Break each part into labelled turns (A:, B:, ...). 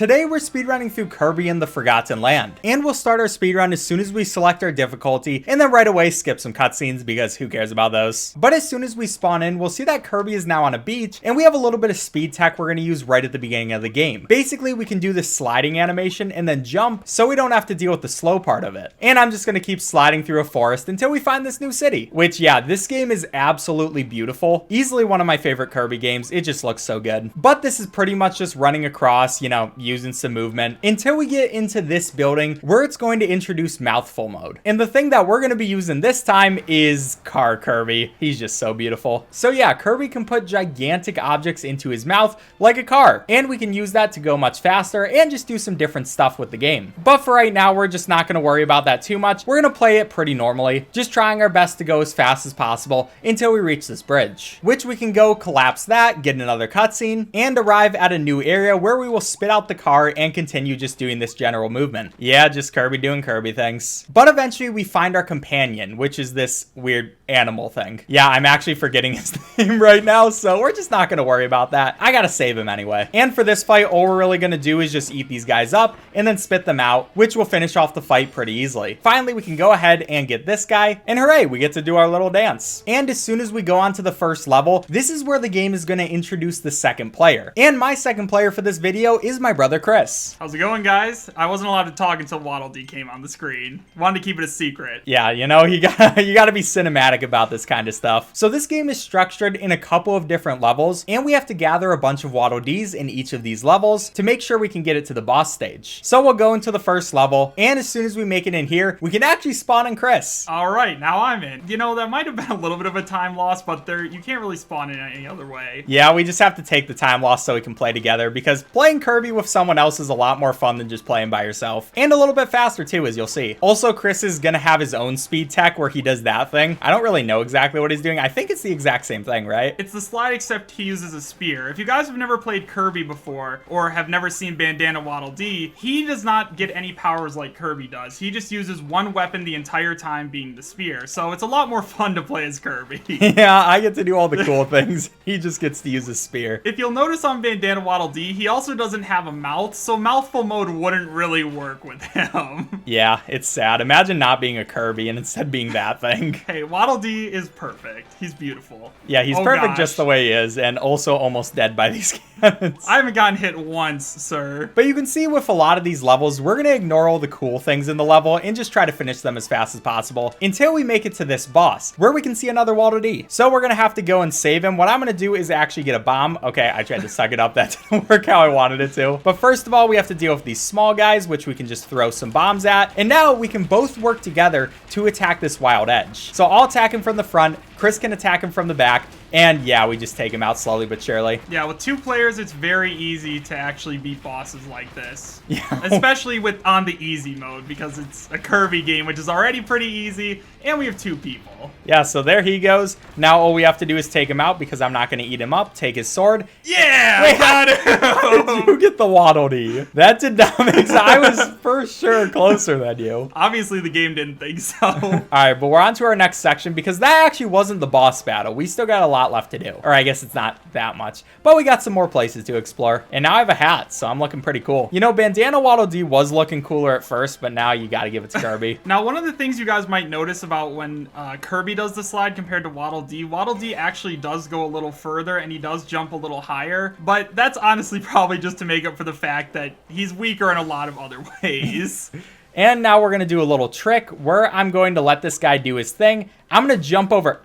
A: Today we're speedrunning through Kirby in the Forgotten Land, and we'll start our speedrun as soon as we select our difficulty, and then right away skip some cutscenes because who cares about those. But as soon as we spawn in, we'll see that Kirby is now on a beach, and we have a little bit of speed tech we're going to use right at the beginning of the game. Basically, we can do this sliding animation and then jump, so we don't have to deal with the slow part of it. And I'm just going to keep sliding through a forest until we find this new city, which yeah, this game is absolutely beautiful. Easily one of my favorite Kirby games. It just looks so good. But this is pretty much just running across, you know, using some movement until we get into this building where it's going to introduce mouthful mode. And the thing that we're going to be using this time is Car Kirby. He's just so beautiful. So yeah, Kirby can put gigantic objects into his mouth like a car, and we can use that to go much faster and just do some different stuff with the game. But for right now, we're just not going to worry about that too much. We're going to play it pretty normally, just trying our best to go as fast as possible until we reach this bridge, which we can go collapse that, get another cutscene, and arrive at a new area where we will spit out the car and continue just doing this general movement. Yeah, just Kirby doing Kirby things. But eventually we find our companion, which is this weird animal thing. Yeah, I'm actually forgetting his name right now, so we're just not going to worry about that. I gotta save him anyway. And for this fight, all we're really going to do is just eat these guys up and then spit them out, which will finish off the fight pretty easily. Finally, we can go ahead and get this guy, and hooray, we get to do our little dance. And as soon as we go on to the first level, this is where the game is going to introduce the second player. And my second player for this video is my brother Chris.
B: How's it going, guys? I wasn't allowed to talk until Waddle came on the screen. Wanted to keep it a secret.
A: Yeah, you know, you gotta be cinematic about this kind of stuff. So this game is structured in a couple of different levels, and we have to gather a bunch of Waddle Dees in each of these levels to make sure we can get it to the boss stage. So we'll go into the first level, and as soon as we make it in here, we can actually spawn in Chris.
B: All right, now I'm in. You know, that might have been a little bit of a time loss, but you can't really spawn in any other way.
A: Yeah, we just have to take the time loss so we can play together, because playing Kirby with someone else is a lot more fun than just playing by yourself, and a little bit faster too, as you'll see. Also, Chris is gonna have his own speed tech where he does that thing. I don't really know exactly what he's doing. I think it's the exact same thing, right?
B: It's the slide, except he uses a spear. If you guys have never played Kirby before, or have never seen Bandana Waddle Dee, he does not get any powers like Kirby does. He just uses one weapon the entire time, being the spear. So it's a lot more fun to play as Kirby.
A: Yeah, I get to do all the cool things. He just gets to use a spear.
B: If you'll notice on Bandana Waddle Dee, he also doesn't have a mouth, so mouthful mode wouldn't really work with him.
A: Yeah, it's sad. Imagine not being a Kirby and instead being that thing.
B: Hey, Waddle Dee is perfect. He's beautiful.
A: Yeah, he's perfect just the way he is, and also almost dead by these cannons.
B: I haven't gotten hit once, sir.
A: But you can see with a lot of these levels, we're going to ignore all the cool things in the level and just try to finish them as fast as possible until we make it to this boss, where we can see another Waddle Dee. So we're going to have to go and save him. What I'm going to do is actually get a bomb. Okay, I tried to suck it up. That didn't work how I wanted it to. But first of all, we have to deal with these small guys, which we can just throw some bombs at. And now we can both work together to attack this wild edge. So I'll attack him from the front. Chris can attack him from the back. And yeah, we just take him out slowly but surely.
B: Yeah, with two players, it's very easy to actually beat bosses like this.
A: Yeah.
B: Especially on the easy mode, because it's a Kirby game, which is already pretty easy, and we have two people.
A: Yeah, so there he goes. Now all we have to do is take him out, because I'm not going to eat him up. Take his sword.
B: Yeah,
A: wait,
B: I got it.
A: How did you get the Waddle Dee? That did not make sense. I was for sure closer than you.
B: Obviously, the game didn't think so.
A: All right, but we're on to our next section, because that actually wasn't the boss battle. We still got a lot left to do. Or I guess it's not that much, but we got some more places to explore. And now I have a hat, so I'm looking pretty cool. You know, Bandana Waddle Dee was looking cooler at first, but now you got to give it to Kirby.
B: Now, one of the things you guys might notice about when Kirby does the slide compared to Waddle Dee actually does go a little further, and he does jump a little higher, but that's honestly probably just to make up for the fact that he's weaker in a lot of other ways.
A: And now we're going to do a little trick where I'm going to let this guy do his thing. I'm going to jump over...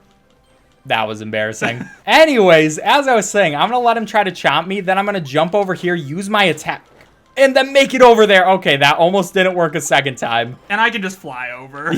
A: That was embarrassing. Anyways, as I was saying, I'm going to let him try to chomp me. Then I'm going to jump over here, use my attack, and then make it over there. Okay, that almost didn't work a second time.
B: And I can just fly over.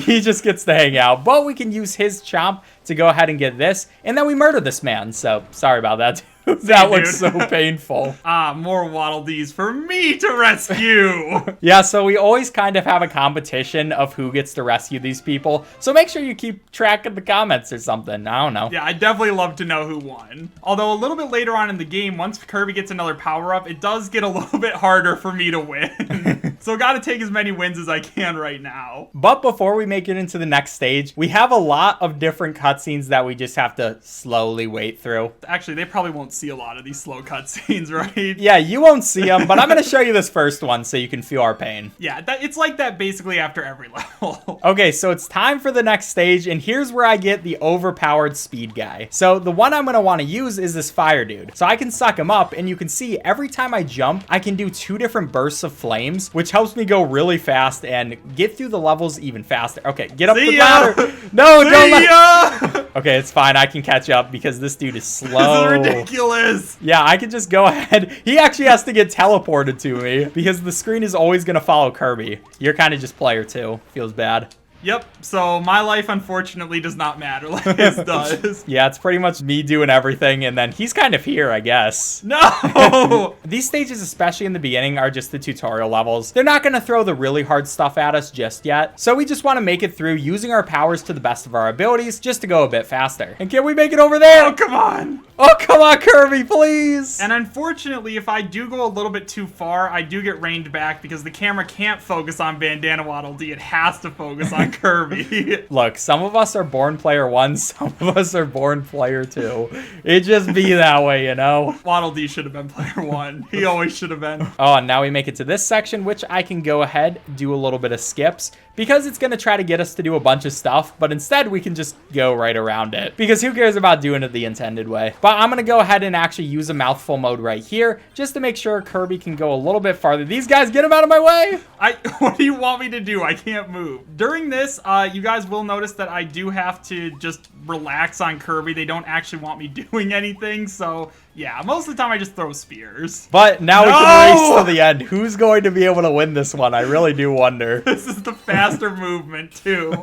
A: He just gets to hang out. But we can use his chomp to go ahead and get this. And then we murder this man. So, sorry about that. That looks so painful.
B: More Waddle Dees for me to rescue.
A: Yeah, so we always kind of have a competition of who gets to rescue these people. So make sure you keep track of the comments or something. I don't know.
B: Yeah, I'd definitely love to know who won. Although a little bit later on in the game, once Kirby gets another power-up, it does get a little bit harder for me to win. So gotta take as many wins as I can right now.
A: But before we make it into the next stage, we have a lot of different cutscenes that we just have to slowly wait through.
B: Actually, they probably won't see a lot of these slow cutscenes, right?
A: Yeah, you won't see them, but I'm going to show you this first one so you can feel our pain.
B: Yeah, it's like that basically after every level.
A: Okay, so it's time for the next stage, and here's where I get the overpowered speed guy. So the one I'm going to want to use is this fire dude. So I can suck him up, and you can see every time I jump, I can do 2 different bursts of flames, which helps me go really fast and get through the levels even faster. Okay, get up the ladder. No, don't let... Okay, it's fine. I can catch up because this dude is slow.
B: This is ridiculous.
A: Yeah, I can just go ahead. He actually has to get teleported to me because the screen is always going to follow Kirby. You're kind of just player 2. Feels bad.
B: Yep, so my life unfortunately does not matter like his does.
A: Yeah, it's pretty much me doing everything, and then he's kind of here, I guess.
B: No!
A: These stages, especially in the beginning, are just the tutorial levels. They're not going to throw the really hard stuff at us just yet, so we just want to make it through using our powers to the best of our abilities just to go a bit faster. And can we make it over there?
B: Oh, come on!
A: Oh, come on, Kirby, please!
B: And unfortunately, if I do go a little bit too far, I do get reined back because the camera can't focus on Bandana Waddle Dee. It has to focus on Kirby.
A: Look, some of us are born player 1, some of us are born player 2. It just be that way, you know?
B: Waddle Dee should have been player 1. He always should have been.
A: Oh, and now we make it to this section, which I can go ahead, do a little bit of skips, because it's going to try to get us to do a bunch of stuff, but instead we can just go right around it. Because who cares about doing it the intended way? But I'm going to go ahead and actually use a mouthful mode right here, just to make sure Kirby can go a little bit farther. These guys, get him out of my way!
B: What do you want me to do? I can't move. During this, you guys will notice that I do have to just relax on Kirby. They don't actually want me doing anything, so yeah, most of the time I just throw spears.
A: But now we can race to the end. Who's going to be able to win this one? I really do wonder.
B: This is the faster movement, too.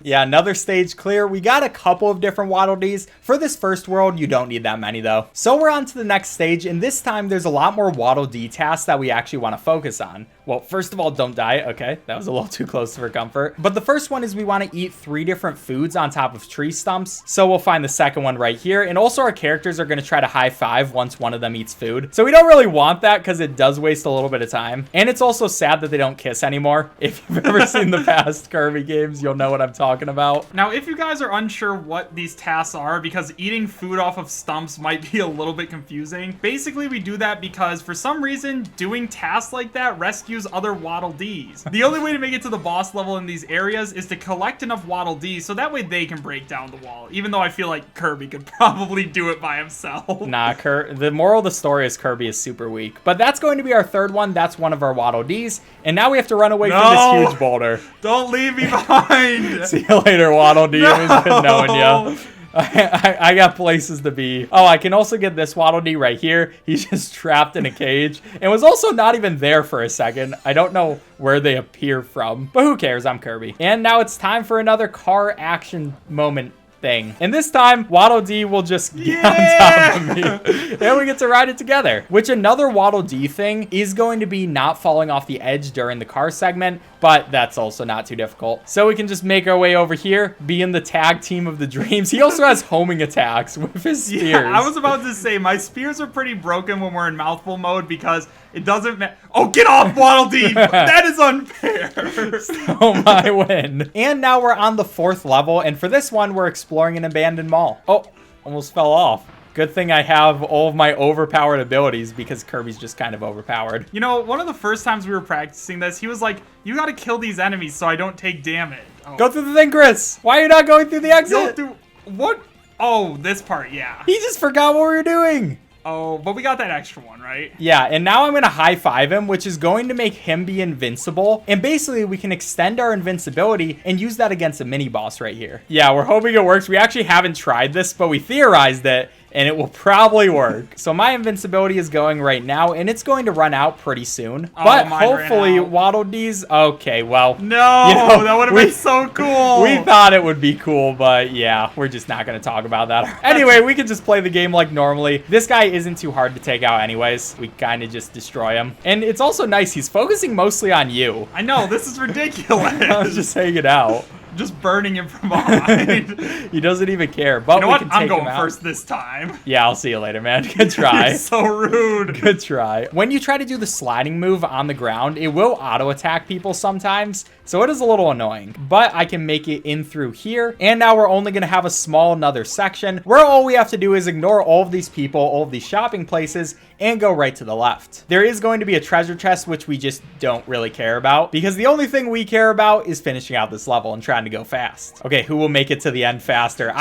A: Yeah, another stage clear. We got a couple of different Waddle Dees. For this first world, you don't need that many, though. So we're on to the next stage, and this time there's a lot more Waddle Dee tasks that we actually want to focus on. Well, first of all, don't die. Okay, that was a little too close for comfort. But the first one is we want to eat 3 different foods on top of tree stumps. So we'll find the second one right here. And also our characters are going to try to high five once one of them eats food. So we don't really want that because it does waste a little bit of time. And it's also sad that they don't kiss anymore. If you've ever seen the past Kirby games, you'll know what I'm talking about.
B: Now, if you guys are unsure what these tasks are, because eating food off of stumps might be a little bit confusing, basically we do that because for some reason, doing tasks like that rescues other Waddle Dees. The only way to make it to the boss level in these areas is to collect enough Waddle Dees so that way they can break down the wall, even though I feel like Kirby could probably do it by himself.
A: Nah, the moral of the story is Kirby is super weak. But that's going to be our third one. That's one of our Waddle Dees. And now we have to run away from this huge boulder.
B: Don't leave me behind.
A: See you later, Waddle Dee. It was good knowing you. I got places to be. Oh, I can also get this Waddle Dee right here. He's just trapped in a cage and was also not even there for a second. I don't know where they appear from, but who cares? I'm Kirby. And now it's time for another car action moment thing. And this time, Waddle Dee will just get on top of me. And we get to ride it together. Which another Waddle Dee thing is going to be not falling off the edge during the car segment, but that's also not too difficult. So we can just make our way over here, be in the tag team of the dreams. He also has homing attacks with his spears.
B: Yeah, I was about to say, my spears are pretty broken when we're in mouthful mode because it doesn't matter. Oh, get off, Waddle Dee! That is unfair.
A: So my win. And now we're on the 4th level, and for this one, we're exploring an abandoned mall. Oh, almost fell off. Good thing I have all of my overpowered abilities because Kirby's just kind of overpowered.
B: You know, one of the first times we were practicing this, he was like, you gotta kill these enemies so I don't take damage. Oh.
A: Go through the thing, Chris. Why are you not going through the exit?
B: What? Oh, this part, yeah.
A: He just forgot what we were doing.
B: Oh, but we got that extra one, right?
A: Yeah, and now I'm going to high five him, which is going to make him be invincible. And basically, we can extend our invincibility and use that against a mini boss right here. Yeah, we're hoping it works. We actually haven't tried this, but we theorized it. And it will probably work. So my invincibility is going right now, and it's going to run out pretty soon.
B: Oh,
A: but hopefully, Waddle Dees... Okay, well...
B: No,
A: you know,
B: that would have been so cool.
A: We thought it would be cool, but yeah, we're just not going to talk about that. Anyway, we can just play the game like normally. This guy isn't too hard to take out anyways. We kind of just destroy him. And it's also nice. He's focusing mostly on you.
B: I know. This is ridiculous.
A: I was just hanging out.
B: just burning him from behind.
A: He doesn't even care. But
B: you know
A: we
B: what?
A: can
B: I'm
A: take
B: going
A: him out.
B: first this time.
A: Yeah, I'll see you later, man. Good try.
B: So rude.
A: Good try. When you try to do the sliding move on the ground, it will auto attack people sometimes, so it is a little annoying. But I can make it in through here, and now we're only going to have a small another section where all we have to do is ignore all of these people, all of these shopping places, and go right to the left. There is going to be a treasure chest, which we just don't really care about, because the only thing we care about is finishing out this level and trying to go fast. Okay, who will make it to the end faster?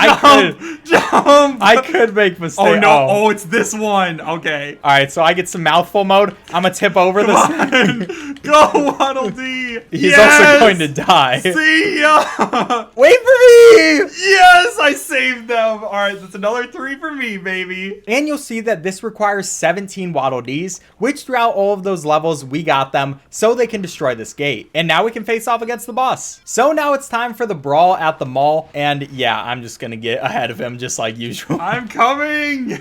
B: Jump!
A: I could make mistakes.
B: Oh no! Oh, it's this one. Okay.
A: All right, so I get some mouthful mode. I'm gonna tip over this.
B: Go, Waddle Dee!
A: He's also going to die.
B: See ya!
A: Wait for me!
B: Yes, I saved them. All right, that's another 3 for me, baby.
A: And you'll see that this requires 17 Waddle Dees, which throughout all of those levels, we got them so they can destroy this gate. And now we can face off against the boss. So now it's time for the brawl at the mall. And yeah, I'm just gonna get ahead of him just like usual.
B: I'm coming!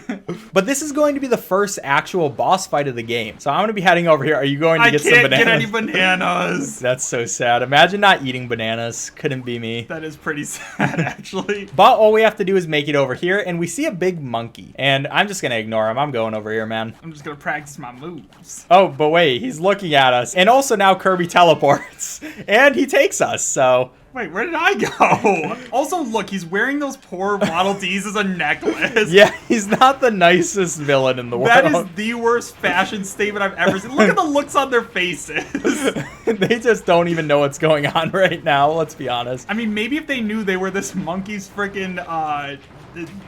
A: But this is going to be the first actual boss fight of the game. So I'm gonna be heading over here. Are you going to get some bananas?
B: I can't get any bananas.
A: That's so sad. Imagine not eating bananas. Couldn't be me.
B: That is pretty sad, actually.
A: But all we have to do is make it over here, and we see a big monkey. And I'm just gonna ignore him. I'm going over here, man.
B: I'm just gonna practice my moves.
A: Oh, but wait, he's looking at us. And also now Kirby teleports. And he takes us, so...
B: Wait, where did I go? Also, look, he's wearing those poor Waddle Dees as a necklace.
A: Yeah, he's not the nicest villain in the world.
B: That is the worst fashion statement I've ever seen. Look at the looks on their faces.
A: They just don't even know what's going on right now, let's be honest.
B: I mean, maybe if they knew they were this monkey's freaking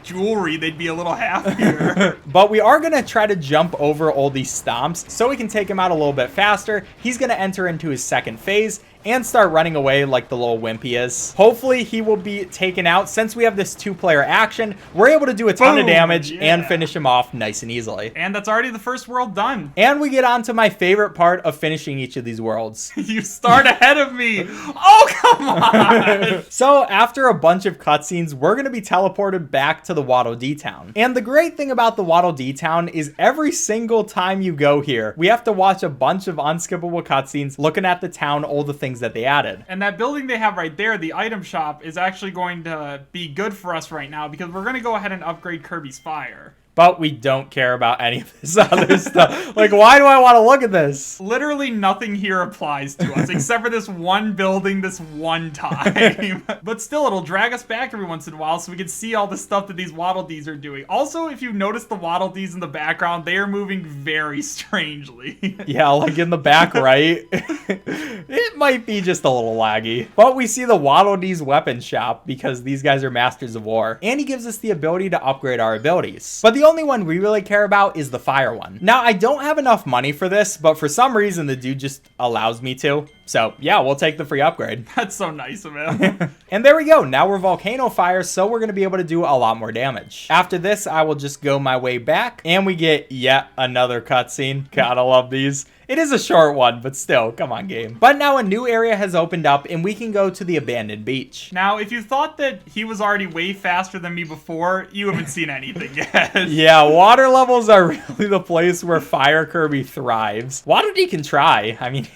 B: jewelry, they'd be a little happier.
A: But we are going to try to jump over all these stomps so we can take him out a little bit faster. He's going to enter into his second phase and start running away like the little wimp he is. Hopefully he will be taken out. Since we have this 2-player action, we're able to do a ton of damage and finish him off nice and easily.
B: And that's already the first world done.
A: And we get on to my favorite part of finishing each of these worlds.
B: You start ahead of me. Oh, come on.
A: So after a bunch of cutscenes, we're going to be teleported back to the Waddle Dee town. And the great thing about the Waddle Dee town is every single time you go here, we have to watch a bunch of unskippable cutscenes looking at the town, all the things that they added.
B: And that building they have right there, the item shop, is actually going to be good for us right now because we're going to go ahead and upgrade Kirby's fire.
A: But we don't care about any of this other stuff. Like, why do I want to look at this?
B: Literally nothing here applies to us except for this one building this one time. But still, it'll drag us back every once in a while so we can see all the stuff that these Waddle Dees are doing. Also, if you notice the Waddle Dees in the background, they are moving very strangely.
A: Yeah, like in the back right. It might be just a little laggy. But we see the Waddle Dees weapon shop because these guys are masters of war. And he gives us the ability to upgrade our abilities. But the only one we really care about is the fire one. Now, I don't have enough money for this, but for some reason, the dude just allows me to. So yeah, we'll take the free upgrade.
B: That's so nice of him.
A: And there we go. Now we're Volcano Fire, so we're going to be able to do a lot more damage. After this, I will just go my way back, and we get yet another cutscene. Gotta love these. It is a short one, but still, come on, game. But now a new area has opened up, and we can go to the abandoned beach.
B: Now, if you thought that he was already way faster than me before, you haven't seen anything yet.
A: Yeah, water levels are really the place where Fire Kirby thrives. Waddle Dee can try. I mean,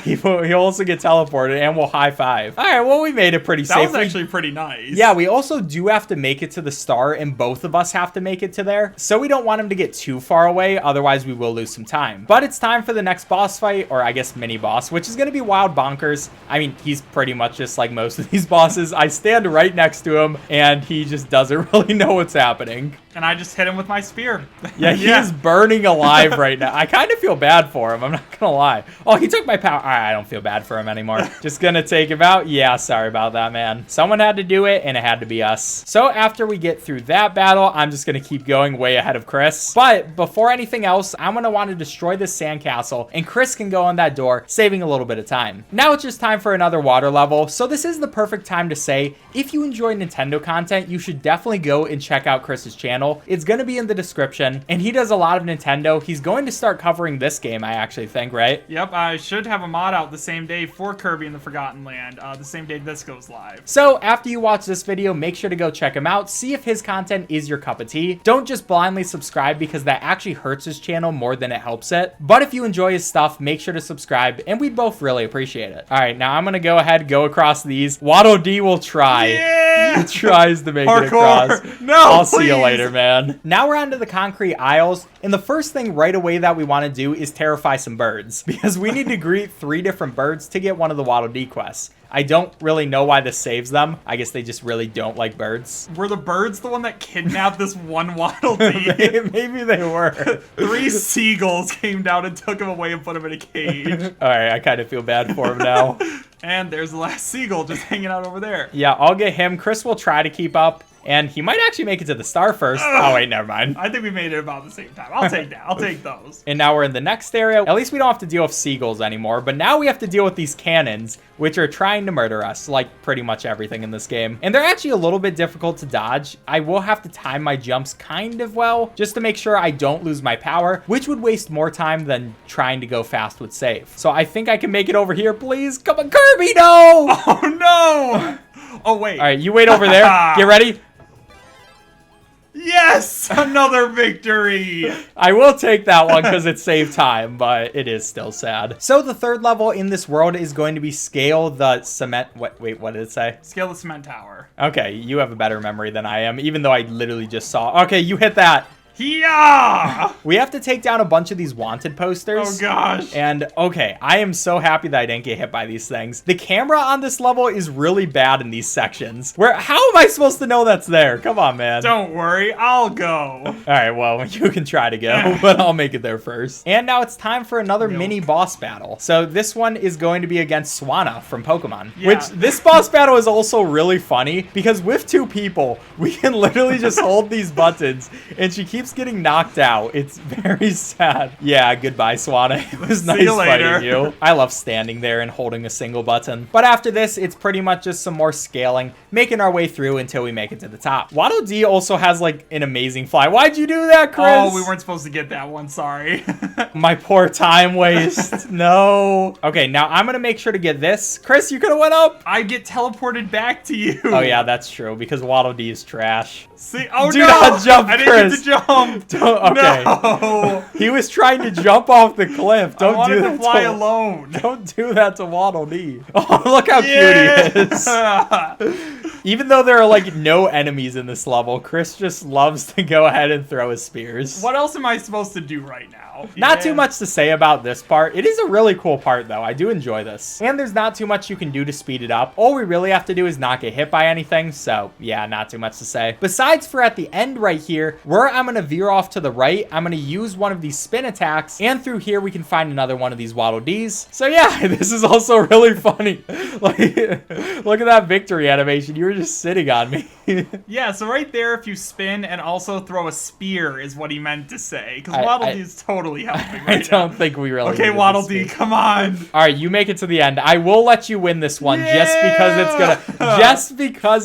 A: he'll also get teleported, and we'll high five. All right, well, we made it pretty safely.
B: That was actually pretty nice.
A: Yeah, we also do have to make it to the star, and both of us have to make it to there. So we don't want him to get too far away, otherwise we will lose some time. But it's time for the next boss fight, or I guess mini boss, which is going to be Wild Bonkers. I mean, he's pretty much just like most of these bosses. I stand right next to him, and he just doesn't really know what's happening.
B: And I just hit him with my spear.
A: Yeah, he is burning alive right now. I kind of feel bad for him, I'm not gonna lie. Oh, he took my power. All right, I don't feel bad for him anymore. Just gonna take him out. Yeah, sorry about that, man. Someone had to do it, and it had to be us. So after we get through that battle, I'm just gonna keep going way ahead of Chris. But before anything else, I'm gonna want to destroy this sandcastle, and Chris can go on that door, saving a little bit of time. Now it's just time for another water level. So this is the perfect time to say, if you enjoy Nintendo content, you should definitely go and check out Chris's channel. It's going to be in the description, and he does a lot of Nintendo. He's going to start covering this game, I actually think, right?
B: Yep, I should have a mod out the same day for Kirby in the Forgotten Land, the same day this goes live.
A: So after you watch this video, make sure to go check him out, see if his content is your cup of tea. Don't just blindly subscribe because that actually hurts his channel more than it helps it. But if you enjoy enjoy his stuff, make sure to subscribe, and we'd both really appreciate it. All right, now I'm gonna go ahead, go across these. Waddle Dee will try.
B: Yeah!
A: He tries to make
B: Parkour.
A: it across.
B: No,
A: I'll
B: please.
A: see you later, man. Now we're onto the concrete aisles, and the first thing right away that we want to do is terrify some birds, because we need to greet 3 different birds to get one of the Waddle Dee quests. I don't really know why this saves them. I guess they just really don't like birds.
B: Were the birds the one that kidnapped this one Waddle Dee?
A: Maybe they were.
B: 3 seagulls came down and took him away and put him in a cage.
A: All right, I kind of feel bad for him now.
B: And there's the last seagull just hanging out over there.
A: Yeah, I'll get him. Chris will try to keep up. And he might actually make it to the star first. Oh, wait, never mind.
B: I think we made it about the same time. I'll take that. I'll take those.
A: And now we're in the next area. At least we don't have to deal with seagulls anymore. But now we have to deal with these cannons, which are trying to murder us, like pretty much everything in this game. And they're actually a little bit difficult to dodge. I will have to time my jumps kind of well, just to make sure I don't lose my power, which would waste more time than trying to go fast would save. So I think I can make it over here, please. Come on, Kirby, no!
B: Oh, no! Oh, wait.
A: All right, you wait over there. Get ready.
B: Yes! Another victory!
A: I will take that one because it saved time, but it is still sad. So the third level in this world is going to be scale the cement... Wait, what did it say?
B: Scale the cement tower.
A: Okay, you have a better memory than I am, even though I literally just saw... Okay, you hit that.
B: Yeah!
A: We have to take down a bunch of these wanted posters.
B: Oh, gosh.
A: And, okay, I am so happy that I didn't get hit by these things. The camera on this level is really bad in these sections. How am I supposed to know that's there? Come on, man.
B: Don't worry, I'll go.
A: All right, well, you can try to go, but I'll make it there first. And now it's time for another mini boss battle. So this one is going to be against Swanna from Pokemon, which this boss battle is also really funny because with 2 people, we can literally just hold these buttons and she keeps getting knocked out. It's very sad. Yeah, goodbye, Swanna. It was nice fighting you. I love standing there and holding a single button. But after this, it's pretty much just some more scaling, making our way through until we make it to the top. Waddle Dee also has like an amazing fly. Why'd you do that, Chris?
B: Oh, we weren't supposed to get that one. Sorry.
A: My poor time waste. No. Okay, now I'm gonna make sure to get this. Chris, you could have went up.
B: I get teleported back to you.
A: Oh yeah, that's true because Waddle Dee is trash.
B: See? Oh,
A: do
B: no.
A: not jump,
B: I
A: Chris.
B: didn't get to jump.
A: Okay.
B: No.
A: He was trying to jump off the cliff. Don't
B: I wanted
A: do that
B: to fly alone.
A: Don't do that to Waddle Dee. Oh, look how cute he is. Even though there are like no enemies in this level, Chris just loves to go ahead and throw his spears.
B: What else am I supposed to do right now?
A: Not too much to say about this part. It is a really cool part though. I do enjoy this. And there's not too much you can do to speed it up. All we really have to do is not get hit by anything. So yeah, not too much to say. Besides for at the end right here, where I'm going to veer off to the right, I'm going to use one of these spin attacks. And through here, we can find another one of these Waddle Dees. So yeah, this is also really funny. Like, look at that victory animation. You were just sitting on me.
B: Yeah, so right there, if you spin and also throw a spear is what he meant to say. Because Waddle Dee is totally helping right
A: I don't think we really
B: Okay, Waddle Dee, come on.
A: All right, you make it to the end. I will let you win this one just because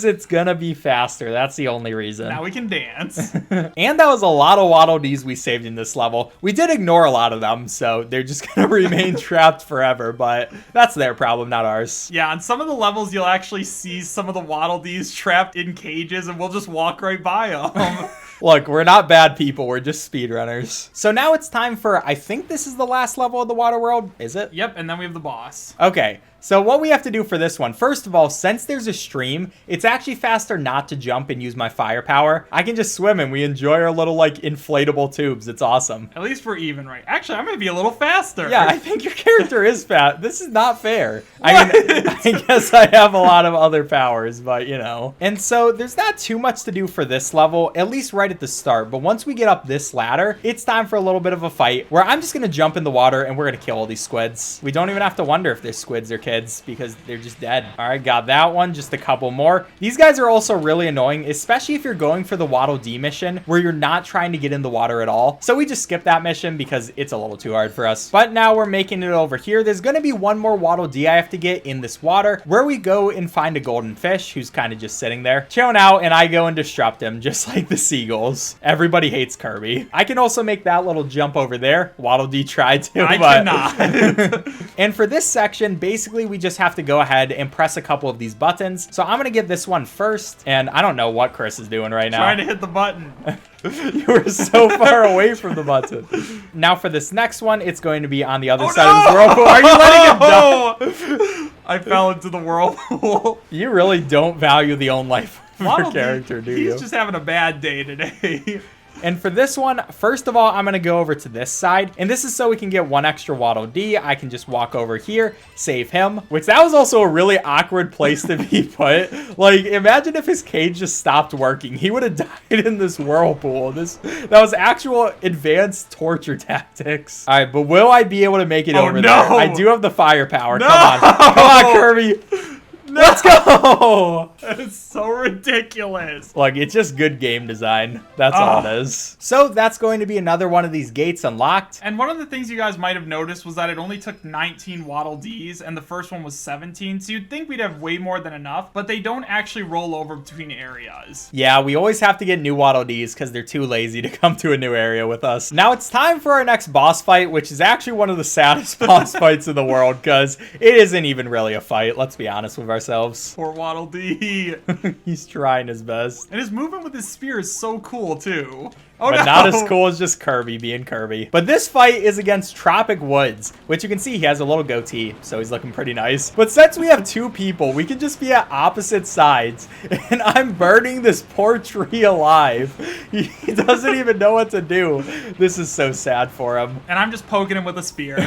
A: it's gonna be faster. That's the only reason.
B: Now we can dance.
A: And that was a lot of Waddle Dees we saved in this level. We did ignore a lot of them, so they're just gonna remain trapped forever, but that's their problem, not ours.
B: Yeah, on some of the levels, you'll actually see some of the Waddle Dees trapped in cages, and we'll just walk right by them.
A: Look, we're not bad people. We're just speedrunners. So now it's time for, I think this is the last level of the water world. Is it?
B: Yep, and then we have the boss.
A: Okay. So what we have to do for this one, first of all, since there's a stream, it's actually faster not to jump and use my firepower. I can just swim and we enjoy our little like inflatable tubes. It's awesome.
B: At least we're even, right? Actually, I might be a little faster.
A: Yeah, I think your character is fast. This is not fair. I mean, I guess I have a lot of other powers, but you know. And so there's not too much to do for this level, at least right at the start. But once we get up this ladder, it's time for a little bit of a fight where I'm just going to jump in the water and we're going to kill all these squids. We don't even have to wonder if they're squids or kids, because they're just dead. All right, got that one. Just a couple more. These guys are also really annoying, especially if you're going for the Waddle Dee mission where you're not trying to get in the water at all. So we just skip that mission because it's a little too hard for us. But now we're making it over here. There's going to be one more Waddle Dee I have to get in this water where we go and find a golden fish who's kind of just sitting there chilling out, and I go and disrupt him just like the seagulls. Everybody hates Kirby. I can also make that little jump over there. Waddle Dee tried to,
B: I cannot.
A: And for this section, basically basically we just have to go ahead and press a couple of these buttons. So I'm gonna get this one first, and I don't know what Chris is doing right now.
B: Trying to hit the button.
A: You were so far away from the button. Now for this next one, it's going to be on the other side of this whirlpool. Are you letting him die?
B: I fell into the whirlpool.
A: You really don't value the own life of your character, do you?
B: He's just having a bad day today.
A: And for this one, first of all, I'm going to go over to this side. And this is so we can get one extra Waddle Dee. I can just walk over here, save him. Which that was also a really awkward place to be put. Like, imagine if his cage just stopped working. He would have died in this whirlpool. That was actual advanced torture tactics. All right, but will I be able to make it over there? I do have the firepower.
B: No!
A: Come on, Kirby. Let's go!
B: It's so ridiculous.
A: Look, it's just good game design. That's all it is. So that's going to be another one of these gates unlocked.
B: And one of the things you guys might have noticed was that it only took 19 Waddle Dees, and the first one was 17. So you'd think we'd have way more than enough, but they don't actually roll over between areas.
A: Yeah, we always have to get new Waddle Dees because they're too lazy to come to a new area with us. Now it's time for our next boss fight, which is actually one of the saddest boss fights in the world because it isn't even really a fight. Let's be honest with ourselves.
B: Poor Waddle Dee.
A: He's trying his best.
B: And his movement with his spear is so cool, too.
A: Oh, but not as cool as just Kirby being Kirby. But this fight is against Tropic Woods, which you can see he has a little goatee, so he's looking pretty nice. But since we have two people, we can just be at opposite sides. And I'm burning this poor tree alive. He doesn't even know what to do. This is so sad for him.
B: And I'm just poking him with a spear.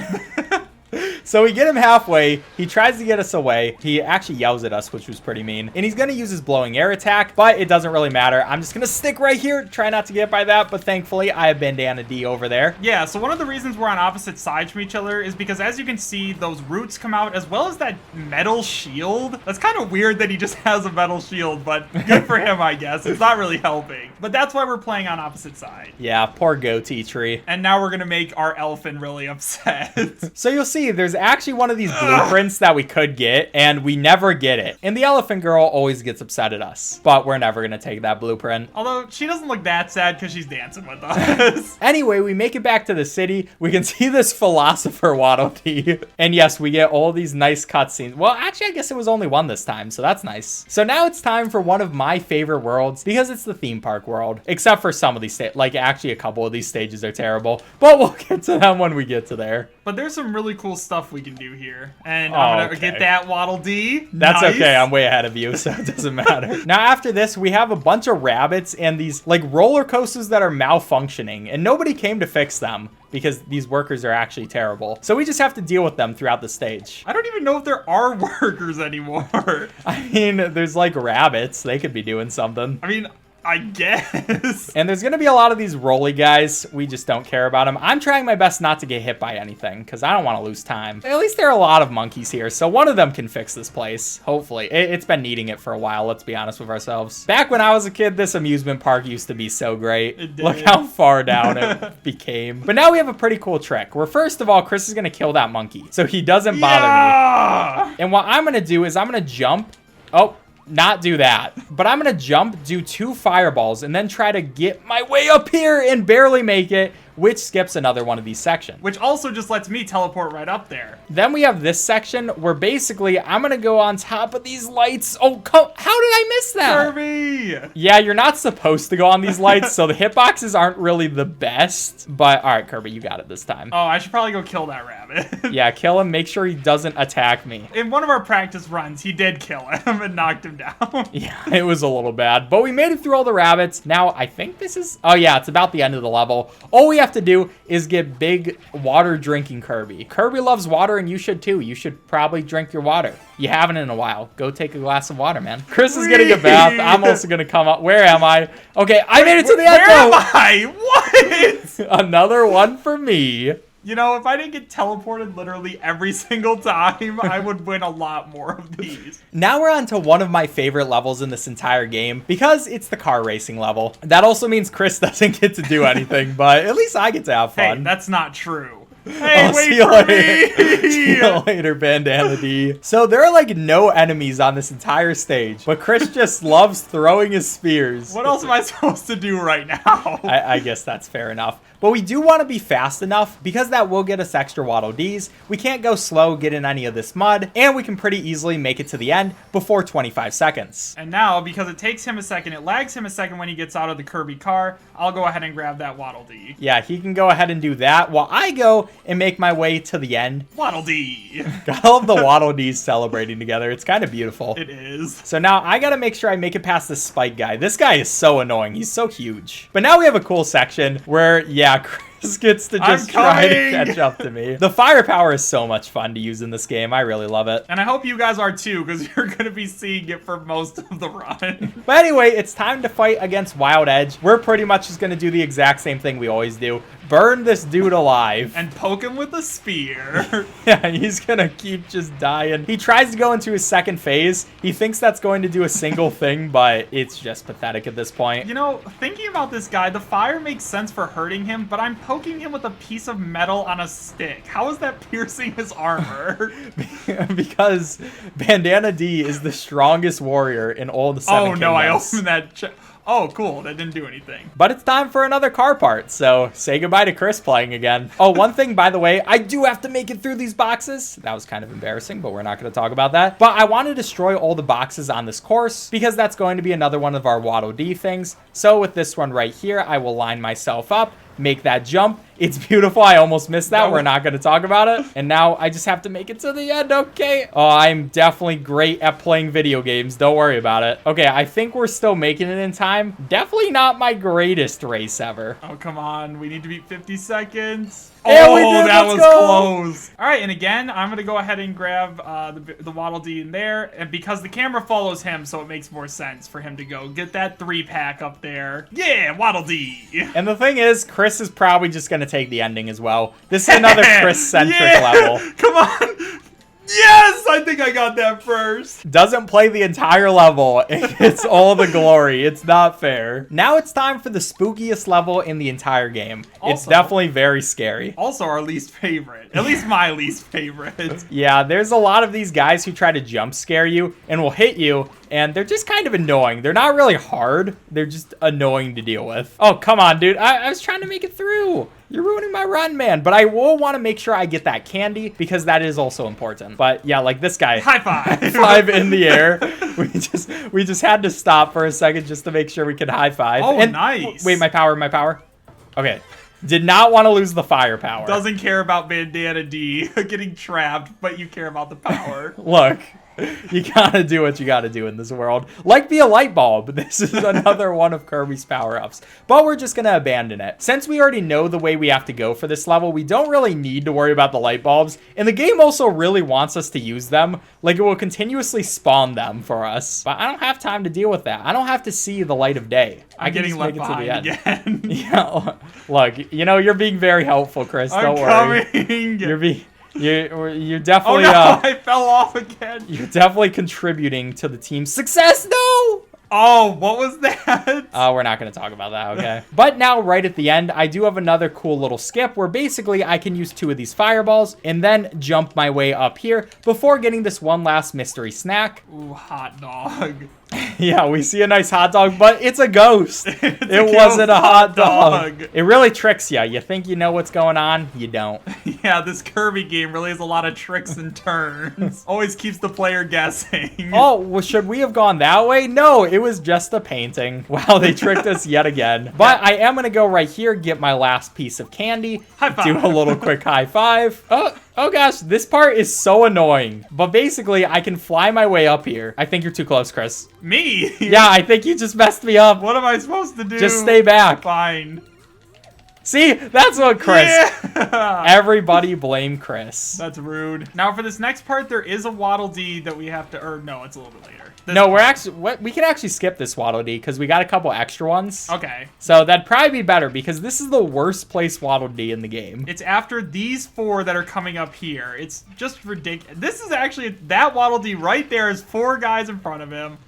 A: So we get him halfway. He tries to get us away. He actually yells at us, which was pretty mean. And he's going to use his blowing air attack, but it doesn't really matter. I'm just going to stick right here. Try not to get by that, but thankfully I have Bandana D over there.
B: Yeah, so one of the reasons we're on opposite sides from each other is because as you can see, those roots come out as well as that metal shield. That's kind of weird that he just has a metal shield, but good for him, I guess. It's not really helping. But that's why we're playing on opposite sides.
A: Yeah, poor goatee tree.
B: And now we're going to make our elephant really upset.
A: So you'll see there's actually one of these blueprints that we could get, and we never get it. And the elephant girl always gets upset at us, but we're never going to take that blueprint.
B: Although she doesn't look that sad because she's dancing with us.
A: Anyway, we make it back to the city. We can see this philosopher Waddle Dee. And yes, we get all these nice cutscenes. Well, actually, I guess it was only one this time, so that's nice. So now it's time for one of my favorite worlds because it's the theme park world. Except for some of these stages. Like, actually, a couple of these stages are terrible. But we'll get to them when we get to there.
B: But there's some really cool stuff we can do here. And I'm going to get that Waddle Dee.
A: That's nice. Okay. I'm way ahead of you, so it doesn't matter. Now, after this, we have a bunch of rabbits and these, like, roller coasters that are malfunctioning. And nobody came to fix them because these workers are actually terrible. So we just have to deal with them throughout the stage.
B: I don't even know if there are workers anymore.
A: I mean, there's, like, rabbits. They could be doing something.
B: I mean, I guess.
A: And there's going to be a lot of these rolly guys. We just don't care about them. I'm trying my best not to get hit by anything because I don't want to lose time. At least there are a lot of monkeys here, so one of them can fix this place. Hopefully. It's been needing it for a while, let's be honest with ourselves. Back when I was a kid, this amusement park used to be so great.
B: It did.
A: Look how far down it became. But now we have a pretty cool trick where, first of all, Chris is going to kill that monkey so he doesn't bother me. And what I'm going to do is I'm going to jump. Oh. Not do that, but I'm gonna jump, do 2 fireballs, and then try to get my way up here and barely make it, which skips another one of these sections.
B: Which also just lets me teleport right up there.
A: Then we have this section where basically I'm gonna go on top of these lights. Oh, how did I miss that?
B: Kirby!
A: Yeah, you're not supposed to go on these lights, so the hitboxes aren't really the best. But all right, Kirby, you got it this time.
B: Oh, I should probably go kill that rabbit.
A: Yeah, kill him. Make sure he doesn't attack me.
B: In one of our practice runs, he did kill him and knocked him down.
A: Yeah, it was a little bad, but we made it through all the rabbits. Now, I think this is... Oh, yeah, it's about the end of the level. All we have to do is get big water drinking Kirby. Kirby loves water, and you should too. You should probably drink your water. You haven't in a while. Go take a glass of water, man. Chris is getting a bath. I'm also going to come up. Where am I? Okay, I made it to the end.
B: Where am I? What?
A: Another one for me.
B: You know, if I didn't get teleported literally every single time, I would win a lot more of these.
A: Now we're on to one of my favorite levels in this entire game because it's the car racing level. That also means Chris doesn't get to do anything, but at least I get to have fun.
B: Hey, that's not true. Hey,
A: wait for me! See you later, Bandana D. So there are like no enemies on this entire stage, but Chris just loves throwing his spears.
B: What else am I supposed to do right now?
A: I guess that's fair enough. but we do want to be fast enough because that will get us extra Waddle Dees. We can't go slow, get in any of this mud, and we can pretty easily make it to the end before 25 seconds.
B: And now, because it takes him a second, it lags him a second when he gets out of the Kirby car, I'll go ahead and grab that Waddle Dee.
A: Yeah, he can go ahead and do that while I go and make my way to the end.
B: Waddle Dee!
A: Got all of the Waddle Dees celebrating together. It's kind of beautiful.
B: It is.
A: So now I gotta make sure I make it past this Spike guy. This guy is so annoying. He's so huge. But now we have a cool section where, yeah, Chris gets to just try to catch up to me. The firepower is so much fun to use in this game. I really love it.
B: And I hope you guys are too, because you're going to be seeing it for most of the run.
A: But anyway, it's time to fight against Wild Edge. We're pretty much just going to do the exact same thing we always do. Burn this dude alive.
B: And poke him with a spear.
A: Yeah, he's going to keep just dying. He tries to go into his second phase. He thinks that's going to do a single thing, but it's just pathetic at this point.
B: You know, thinking about this guy, the fire makes sense for hurting him, but I'm poking him with a piece of metal on a stick. How is that piercing his armor?
A: Because Bandana D is the strongest warrior in all the seven kingdoms.
B: Oh no, I opened that Oh, cool. That didn't do anything.
A: But it's time for another car part, so say goodbye to Chris playing again. Oh, one thing, by the way, I do have to make it through these boxes. That was kind of embarrassing, but we're not going to talk about that. But I want to destroy all the boxes on this course because that's going to be another one of our Waddle Dee things. So with this one right here, I will line myself up, make that jump. It's beautiful. I almost missed that. We're not going to talk about it. And now I just have to make it to the end. Okay. Oh, I'm definitely great at playing video games. Don't worry about it. Okay, I think we're still making it in time. Definitely not my greatest race ever.
B: Oh, come on. We need to beat 50 seconds.
A: Yeah,
B: oh,
A: we did.
B: That
A: Let's
B: was
A: go.
B: close. All right, and again, I'm going to go ahead and grab the Waddle Dee in there. And because the camera follows him, so it makes more sense for him to go get that 3-pack up there. Yeah, Waddle Dee.
A: And the thing is, Chris is probably just going to take the ending as well. This is another Chris-centric level.
B: Come on. Yes, I think I got that first.
A: Doesn't play the entire level. It's all the glory. It's not fair. Now it's time for the spookiest level in the entire game. It's definitely very scary.
B: Also our least favorite. At least my least favorite.
A: Yeah, there's a lot of these guys who try to jump scare you and will hit you, and they're just kind of annoying. They're not really hard. They're just annoying to deal with. Oh, come on, dude. I was trying to make it through. You're ruining my run, man. But I will want to make sure I get that candy because that is also important. But yeah, like this guy.
B: High five.
A: High five in the air. We just had to stop for a second just to make sure we could high five.
B: Oh,
A: and,
B: nice.
A: Wait, my power. Okay. Did not want to lose the firepower.
B: Doesn't care about Bandana D getting trapped, but you care about the power.
A: Look. You gotta do what you gotta do in this world. Like be a light bulb. This is another one of Kirby's power-ups. But we're just gonna abandon it. Since we already know the way we have to go for this level, we don't really need to worry about the light bulbs. And the game also really wants us to use them. Like it will continuously spawn them for us. But I don't have time to deal with that. I don't have to see the light of day.
B: I'm getting left behind again.
A: Yeah, look, you know, you're being very helpful, Chris. Don't worry.
B: Coming.
A: You're definitely.
B: Oh no! I fell off again.
A: You're definitely contributing to the team's success. No.
B: Oh, what was that?
A: We're not going to talk about that, okay? But now, right at the end, I do have another cool little skip where basically I can use 2 of these fireballs and then jump my way up here before getting this one last mystery snack.
B: Ooh, hot dog.
A: Yeah, we see a nice hot dog, but it's a ghost. It wasn't a hot dog. It really tricks you. You think you know what's going on, you don't.
B: Yeah, this Kirby game really has a lot of tricks and turns. Always keeps the player guessing.
A: Oh, well, should we have gone that way? No, it was just a painting. Wow, they tricked us yet again. But I am going to go right here, get my last piece of candy.
B: High five.
A: Do a little quick high five. Oh gosh, this part is so annoying. But basically, I can fly my way up here. I think you're too close, Chris.
B: Me?
A: Yeah, I think you just messed me up.
B: What am I supposed to do?
A: Just stay back.
B: Fine.
A: See, that's what Chris.
B: Yeah.
A: Everybody blame Chris.
B: That's rude. Now for this next part, there is a Waddle Dee that we have to, or no, it's a little bit later.
A: We can actually skip this Waddle Dee because we got a couple extra ones.
B: Okay.
A: So that'd probably be better because this is the worst place Waddle Dee in the game.
B: It's after these 4 that are coming up here. It's just ridiculous. This is actually, that Waddle Dee right there is 4 guys in front of him.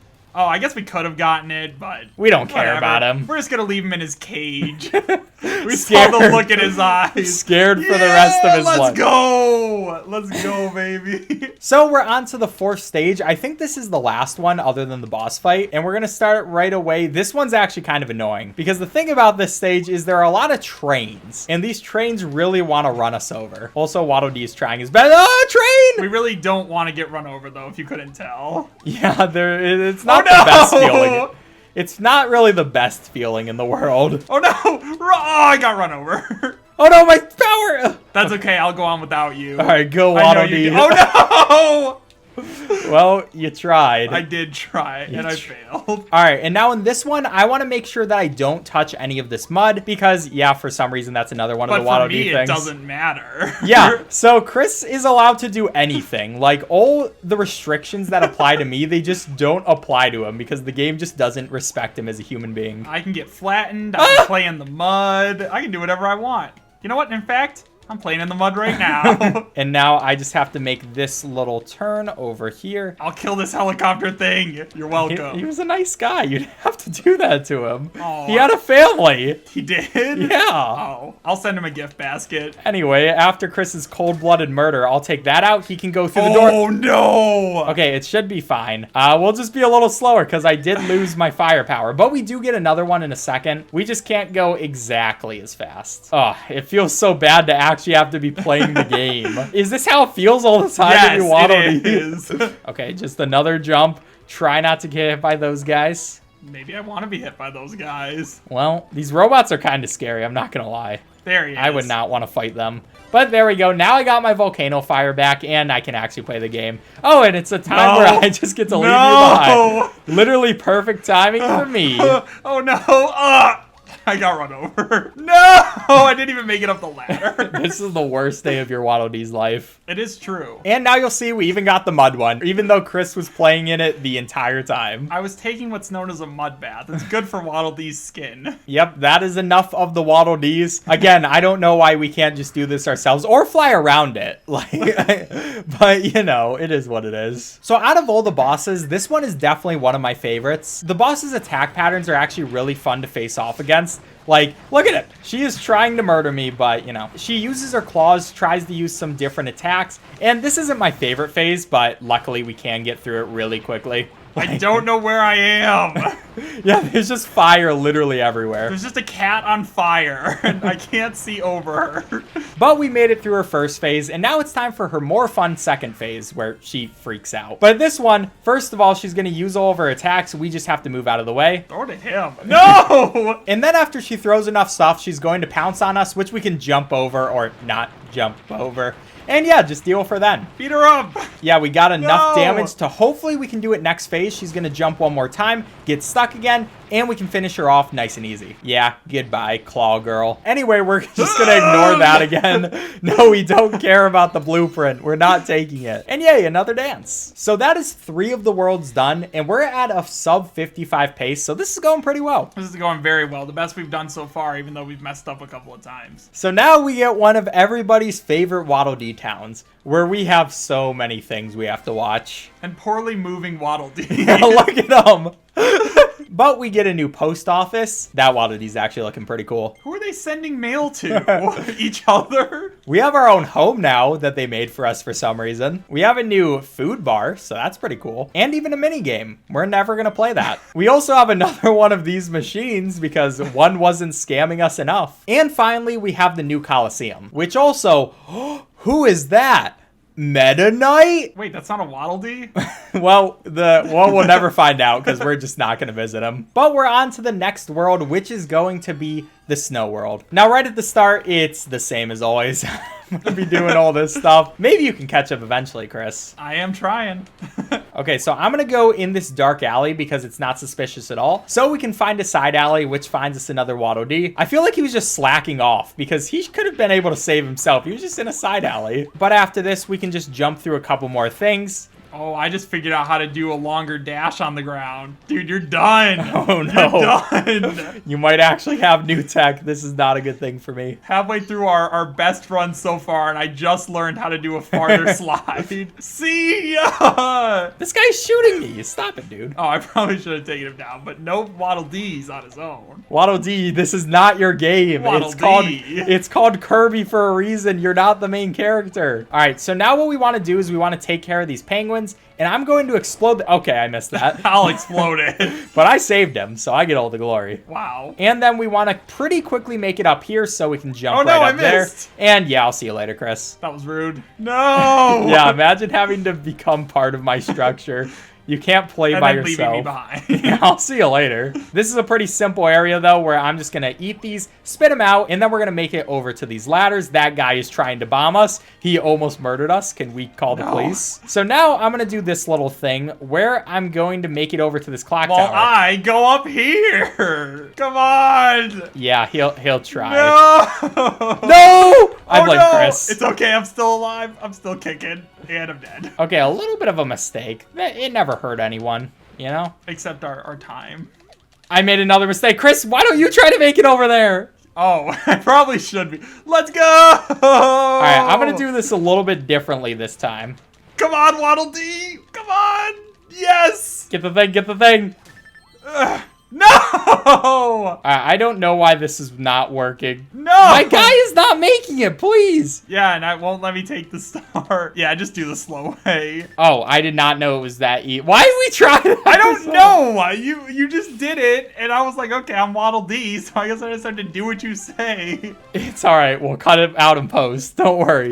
B: Oh, I guess we could have gotten it, but
A: we don't care
B: whatever.
A: about him.
B: We're just gonna leave him in his cage. We saw the look in his eyes.
A: Scared for the rest of his life.
B: Let's go! Let's go, baby.
A: So we're on to the 4th stage. I think this is the last one other than the boss fight, and we're gonna start right away. This one's actually kind of annoying because the thing about this stage is there are a lot of trains, and these trains really want to run us over. Also, Waddle Dee is trying his best. Oh, train!
B: We really don't want to get run over, though, if you couldn't tell.
A: Yeah, it's not the best feeling. It's not really the best feeling in the world.
B: Oh no! Oh, I got run over.
A: Oh no, my power!
B: That's okay, I'll go on without you.
A: Alright, go Waddle Dee.
B: Oh no!
A: Well, you tried.
B: I did try, and I failed.
A: Alright, and now in this one, I want to make sure that I don't touch any of this mud because, yeah, for some reason, that's another one of the Waddle Dee things.
B: But for me, it doesn't matter.
A: Yeah, so Chris is allowed to do anything. Like, all the restrictions that apply to me, they just don't apply to him because the game just doesn't respect him as a human being.
B: I can get flattened, I can play in the mud, I can do whatever I want. You know what, in fact, I'm playing in the mud right now.
A: And now I just have to make this little turn over here.
B: I'll kill this helicopter thing. You're welcome.
A: He was a nice guy. You didn't have to do that to him.
B: Oh,
A: he had a family.
B: He did?
A: Yeah.
B: Oh, I'll send him a gift basket.
A: Anyway, after Chris's cold-blooded murder, I'll take that out. He can go through the door.
B: Oh, no.
A: Okay, it should be fine. We'll just be a little slower because I did lose my firepower. But we do get another one in a second. We just can't go exactly as fast. Oh, it feels so bad to actually have to be playing the game. Is this how it feels all the time?
B: Yes,
A: that you Waddle
B: it
A: Dee?
B: is.
A: Okay, just another jump. Try not to get hit by those guys.
B: Maybe I want to be hit by those guys.
A: Well, these robots are kind of scary. I'm not going to lie.
B: There he is.
A: I would not want to fight them. But there we go. Now I got my volcano fire back, and I can actually play the game. Oh, and it's a time where I just get to leave you behind. Literally perfect timing for me.
B: Oh, no. I got run over. No! I didn't even make it up the ladder.
A: This is the worst day of your Waddle Dee's life.
B: It is true.
A: And now you'll see we even got the mud one, even though Chris was playing in it the entire time.
B: I was taking what's known as a mud bath. It's good for Waddle Dee's skin.
A: Yep, that is enough of the Waddle Dees. Again, I don't know why we can't just do this ourselves or fly around it. But, you know, it is what it is. So out of all the bosses, this one is definitely one of my favorites. The boss's attack patterns are actually really fun to face off against. Like, look at it. She is trying to murder me, but, you know, she uses her claws, tries to use some different attacks. And this isn't my favorite phase, but luckily we can get through it really quickly.
B: I don't know where I am.
A: Yeah, there's just fire literally everywhere.
B: There's just a cat on fire, and I can't see over her.
A: But we made it through her first phase, and now it's time for her more fun second phase, where she freaks out. But this one, first of all, she's going to use all of her attacks. We just have to move out of the way.
B: Throw it at him. No!
A: And then after she throws enough stuff, she's going to pounce on us, which we can jump over, or not jump over. And yeah, just deal with her then.
B: Beat her up.
A: Yeah, we got enough damage to hopefully we can do it next phase. She's going to jump one more time, get stuck again, and we can finish her off nice and easy. Yeah, goodbye, Claw Girl. Anyway, we're just going to ignore that again. No, we don't care about the blueprint. We're not taking it. And yay, another dance. So that is 3 of the worlds done, and we're at a sub 55 pace, so this is going pretty well.
B: This is going very well. The best we've done so far, even though we've messed up a couple of times.
A: So now we get one of everybody's favorite Waddle Dee towns, where we have so many things we have to watch.
B: And poorly moving Waddle Dee.
A: Look at them. But we get a new post office. That Waddle Dee's actually looking pretty cool.
B: Who are they sending mail to? Each other?
A: We have our own home now that they made for us for some reason. We have a new food bar, so that's pretty cool. And even a mini game. We're never going to play that. We also have another one of these machines because one wasn't scamming us enough. And finally, we have the new Coliseum, which also, who is that? Meta Knight?
B: Wait, that's not a Waddle Dee?
A: Well, we'll never find out because we're just not going to visit him. But we're on to the next world, which is going to be the snow world. Now, right at the start, it's the same as always. I'm going to be doing all this stuff. Maybe you can catch up eventually, Chris.
B: I am trying.
A: Okay, so I'm going to go in this dark alley because it's not suspicious at all. So we can find a side alley, which finds us another Waddle Dee. I feel like he was just slacking off because he could have been able to save himself. He was just in a side alley. But after this, we can just jump through a couple more things.
B: Oh, I just figured out how to do a longer dash on the ground. Dude, you're done.
A: Oh, no.
B: You're done.
A: You might actually have new tech. This is not a good thing for me.
B: Halfway through our best run so far, and I just learned how to do a farther slide. See ya!
A: This guy's shooting me. Stop it, dude.
B: Oh, I probably should have taken him down, but no Waddle Dees on his own.
A: Waddle Dee, this is not your game.
B: Waddle Dee.
A: It's called Kirby for a reason. You're not the main character. All right, so now what we want to do is we want to take care of these penguins, and I'm going to explode. Okay, I missed that.
B: I'll explode it.
A: But I saved him, so I get all the glory.
B: Wow.
A: And then we want to pretty quickly make it up here so we can jump
B: Oh, no,
A: right
B: I
A: up there.
B: missed.
A: And yeah, I'll see you later, Chris.
B: That was rude. No!
A: Yeah, imagine having to become part of my structure. You can't play
B: And
A: by
B: then
A: yourself.
B: leaving me behind.
A: Yeah, I'll see you later. This is a pretty simple area, though, where I'm just going to eat these, spit them out, and then we're going to make it over to these ladders. That guy is trying to bomb us. He almost murdered us. Can we call the police? So now I'm going to do this little thing where I'm going to make it over to this clock
B: Well,
A: tower.
B: I go up here. Come on.
A: Yeah, he'll try.
B: No.
A: No! I
B: Oh,
A: blame
B: no.
A: Chris.
B: It's okay. I'm still alive. I'm still kicking. And I'm dead.
A: Okay, a little bit of a mistake. It never hurt anyone, you know?
B: Except our time.
A: I made another mistake. Chris, why don't you try to make it over there?
B: Oh, I probably should be. Let's go!
A: All right, I'm going to do this a little bit differently this time.
B: Come on, Waddle Dee! Come on! Yes!
A: Get the thing, get the thing.
B: No!
A: I don't know why this is not working.
B: No!
A: My guy is not making it, please.
B: Yeah, and it won't let me take the star. Yeah, just do the slow way.
A: Oh, I did not know it was that easy. Why did we try that?
B: I don't know. You just did it, and I was like, okay, I'm Waddle Dee, so I guess I just have to do what you say.
A: It's all right. We'll cut it out in post. Don't worry.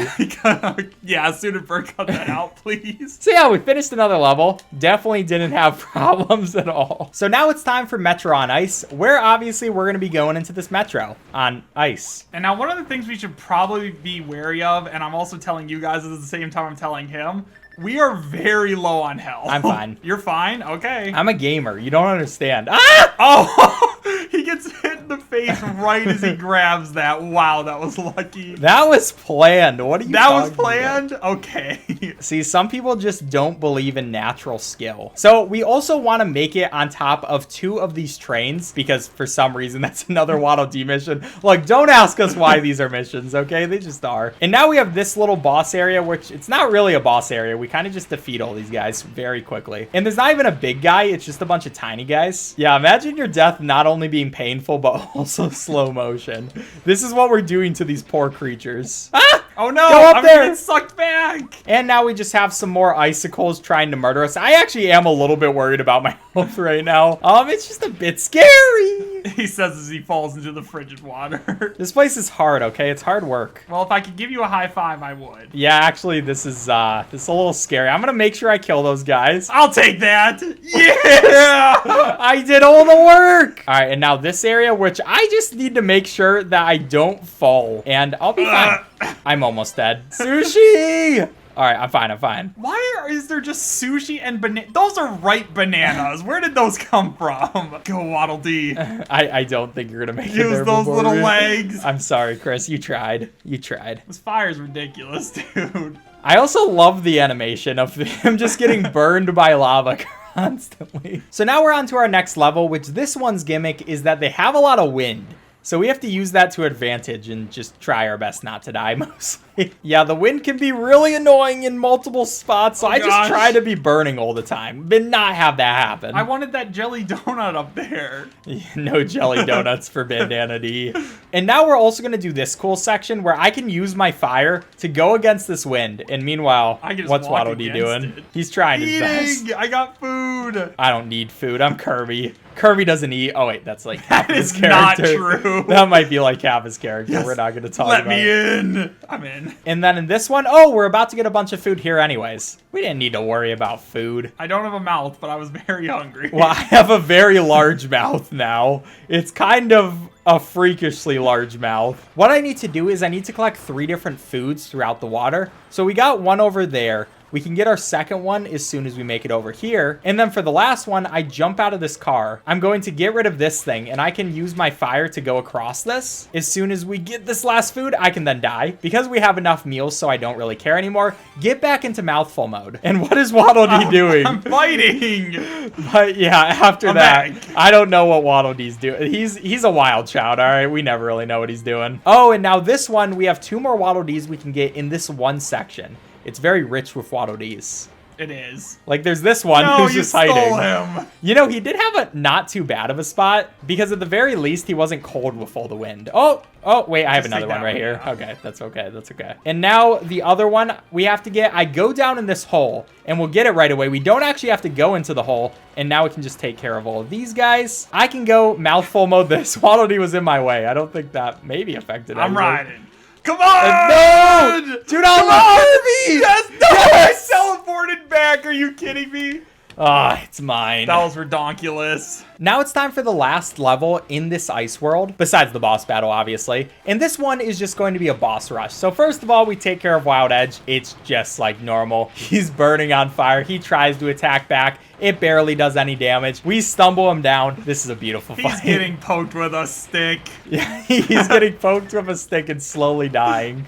B: Yeah, Sudenberg, cut that out, please.
A: So yeah, we finished another level. Definitely didn't have problems at all. So now it's time for Metro on Ice, where obviously we're going to be going into this Metro on Ice.
B: And now one of the things we should probably be wary of, and I'm also telling you guys at the same time I'm telling him, we are very low on health.
A: I'm fine.
B: You're fine? Okay.
A: I'm a gamer. You don't understand. Ah!
B: Oh, he gets hit in the face right as he grabs that. Wow, that was lucky.
A: That was planned. What are you
B: That was
A: talking
B: planned?
A: about?
B: Okay.
A: See, some people just don't believe in natural skill. So we also want to make it on top of 2 of these trains because for some reason that's another Waddle Dee mission. Like, don't ask us why these are missions, okay? They just are. And now we have this little boss area, which it's not really a boss area. We kind of just defeat all these guys very quickly. And there's not even a big guy. It's just a bunch of tiny guys. Yeah, imagine your death not only being painful, but also slow motion. This is what we're doing to these poor creatures. Ah!
B: Oh no,
A: Go up
B: I'm
A: there.
B: gonna get sucked back.
A: And now we just have some more icicles trying to murder us. I actually am a little bit worried about my health right now. It's just a bit scary.
B: He says as he falls into the frigid water.
A: This place is hard, okay? It's hard work.
B: Well, if I could give you a high five, I would.
A: Yeah, actually, this is a little scary. I'm gonna make sure I kill those guys.
B: I'll take that. Yeah.
A: I did all the work. All right, and now this area, which I just need to make sure that I don't fall, and I'll be fine. I'm almost dead. Sushi! All right, I'm fine, I'm fine.
B: Why is there just sushi and banana? Those are ripe bananas. Where did those come from? Go Waddle Dee.
A: I don't think you're gonna make it
B: Use
A: there
B: those
A: before
B: little
A: me.
B: legs.
A: I'm sorry, Chris. You tried. You tried.
B: This fire's ridiculous, dude.
A: I also love the animation of him just getting burned by lava constantly. So now we're on to our next level, which this one's gimmick is that they have a lot of wind. So we have to use that to advantage and just try our best not to die mostly. Yeah, the wind can be really annoying in multiple spots, so I just try to be burning all the time, but not have that happen.
B: I wanted that jelly donut up there.
A: No jelly donuts for Bandana D. And now we're also going to do this cool section where I can use my fire to go against this wind. And meanwhile,
B: I can just
A: what's
B: walk
A: Waddle Dee
B: against
A: doing?
B: it.
A: He's trying his best.
B: Eating! I got food.
A: I don't need food. I'm Kirby. Kirby doesn't eat. Oh, wait, that's like half
B: That
A: his
B: is not
A: character.
B: true.
A: That might be like half his character.
B: Yes.
A: We're not going to talk
B: Let
A: about
B: me
A: it.
B: in. I'm in.
A: And then in this one, oh, we're about to get a bunch of food here anyways. We didn't need to worry about food.
B: I don't have a mouth, but I was very hungry.
A: Well, I have a very large mouth now. It's kind of a freakishly large mouth. What I need to do is I need to collect 3 different foods throughout the water. So we got one over there. We can get our second one as soon as we make it over here. And then for the last one, I jump out of this car. I'm going to get rid of this thing, and I can use my fire to go across this. As soon as we get this last food, I can then die. Because we have enough meals, so I don't really care anymore. Get back into mouthful mode. And what is Waddle Dee doing?
B: I'm fighting!
A: But yeah, after that, I don't know what Waddle Dee's doing. He's a wild child, all right? We never really know what he's doing. Oh, and now this one, we have 2 more Waddle Dees we can get in this one section. It's very rich with Waddle Dees.
B: It is.
A: Like, there's this one who's just hiding.
B: Him.
A: You know, he did have a not too bad of a spot, because at the very least, he wasn't cold with all the wind. Oh, wait, I have another one right here.
B: Yeah.
A: Okay, that's okay, that's okay. And now the other one we have to get, I go down in this hole, and we'll get it right away. We don't actually have to go into the hole, and now we can just take care of all of these guys. I can go mouthful mode this. Waddle Dee was in my way. I don't think that maybe affected
B: I'm
A: anything.
B: riding. Come on!
A: No! Do not let Kirby!
B: Yes! No!
A: Yes!
B: I teleported back. Are you kidding me?
A: Ah, it's mine.
B: That was redonkulous.
A: Now it's time for the last level in this ice world, besides the boss battle, obviously. And this one is just going to be a boss rush. So first of all, we take care of Wild Edge. It's just like normal. He's burning on fire. He tries to attack back. It barely does any damage. We stumble him down. This is a beautiful fight.
B: He's getting poked with a stick.
A: Yeah, he's getting poked with a stick and slowly dying.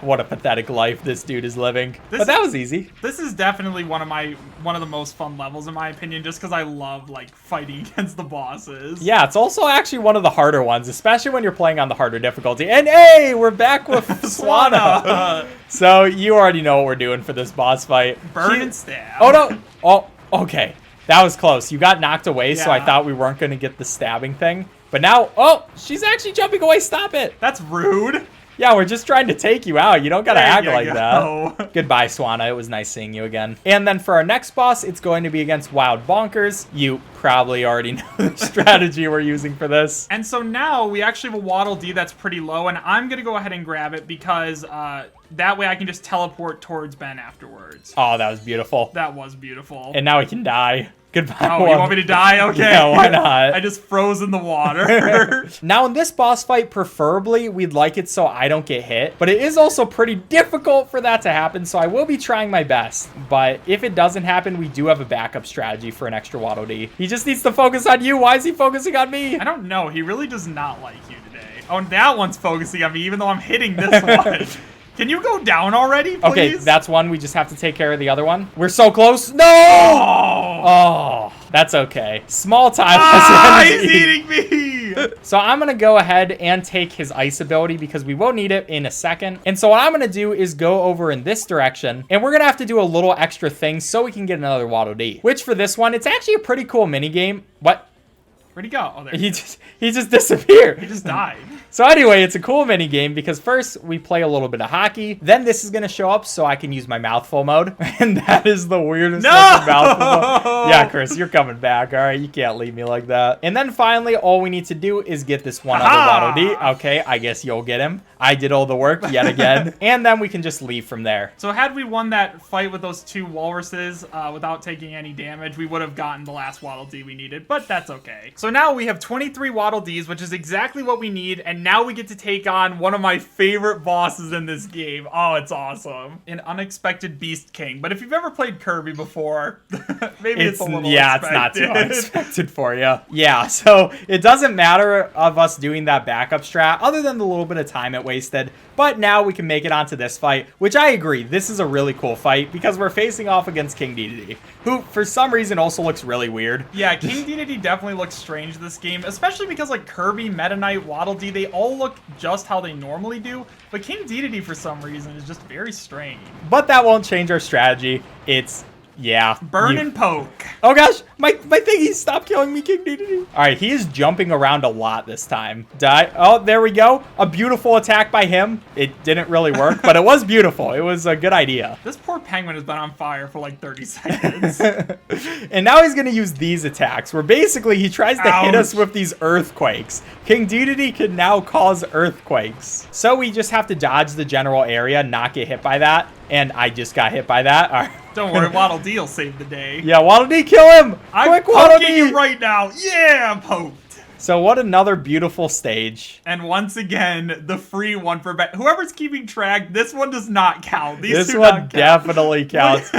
A: What a pathetic life this dude is living. But that was easy.
B: This is definitely one of the most fun levels in my opinion, just because I love like fighting against the bosses.
A: Yeah, it's also actually one of the harder ones, especially when you're playing on the harder difficulty. And hey, we're back with Swana. So you already know what we're doing for this boss fight.
B: Burn and stab.
A: Oh no. Oh, okay. That was close. You got knocked away, so I
B: Yeah.
A: thought we weren't going to get the stabbing thing. But now, oh, she's actually jumping away. Stop it.
B: That's rude.
A: Yeah, we're just trying to take you out. You don't got to act like
B: go.
A: that. Goodbye, Swana. It was nice seeing you again. And then for our next boss, it's going to be against Wild Bonkers. You probably already know the strategy we're using for this.
B: And so now we actually have a Waddle Dee that's pretty low, and I'm going to go ahead and grab it because that way I can just teleport towards Ben afterwards.
A: Oh, that was beautiful.
B: That was beautiful.
A: And now he can die. Goodbye.
B: Oh, you want me to die? Okay.
A: Yeah, why not?
B: I just froze in the water.
A: Now in this boss fight, preferably, we'd like it so I don't get hit. But it is also pretty difficult for that to happen, so I will be trying my best. But if it doesn't happen, we do have a backup strategy for an extra Waddle Dee. He just needs to focus on you. Why is he focusing on me?
B: I don't know. He really does not like you today. Oh, that one's focusing on me, even though I'm hitting this one. Can you go down already, please?
A: Okay, that's one. We just have to take care of the other one. We're so close. No! Oh, that's okay. Small time.
B: He's eating me!
A: So I'm going to go ahead and take his ice ability because we will need it in a second. And so what I'm going to do is go over in this direction. And we're going to have to do a little extra thing so we can get another Waddle Dee. Which for this one, it's actually a pretty cool mini game. What?
B: Where'd he go? Oh, there
A: he just disappeared.
B: He just died.
A: So anyway, it's a cool mini game because first we play a little bit of hockey. Then this is going to show up so I can use my mouthful mode. And that is the weirdest looking mouthful mode. Yeah, Chris, you're coming back. All right, you can't leave me like that. And then finally, all we need to do is get this one other Waddle Dee. Okay, I guess you'll get him. I did all the work yet again. And then we can just leave from there.
B: So had we won that fight with those 2 walruses without taking any damage, we would have gotten the last Waddle Dee we needed, but that's okay. So now we have 23 Waddle Dees, which is exactly what we need, and now we get to take on one of my favorite bosses in this game. Oh, it's awesome. An unexpected Beast King. But if you've ever played Kirby before, maybe it's a little
A: yeah,
B: expected.
A: it's not too unexpected for you. Yeah, so it doesn't matter of us doing that backup strat, other than the little bit of time it wasted. But now we can make it onto this fight, which I agree, this is a really cool fight because we're facing off against King Dedede, who for some reason also looks really weird.
B: Yeah, King Dedede definitely looks strange this game, especially because like Kirby, Meta Knight, Waddle Dee, they all look just how they normally do, but King Dedede for some reason is just very strange.
A: But that won't change our strategy. It's yeah.
B: Burn and poke.
A: Oh gosh, my thingy stopped killing me, King Dedede. All right, he is jumping around a lot this time. Die. Oh, there we go. A beautiful attack by him. It didn't really work, but it was beautiful. It was a good idea.
B: This poor penguin has been on fire for like 30 seconds.
A: And now he's going to use these attacks, where basically he tries to hit us with these earthquakes. King Dedede can now cause earthquakes. So we just have to dodge the general area, not get hit by that. And I just got hit by that. All right.
B: Don't worry, Waddle Dee will save the day.
A: Yeah, Waddle Dee, kill him!
B: I'm
A: Quick, Waddle
B: poking
A: Dee!
B: you right now. Yeah, I'm poked.
A: So what another beautiful stage.
B: And once again, the free one for whoever's keeping track, this one does not count.
A: This one definitely counts.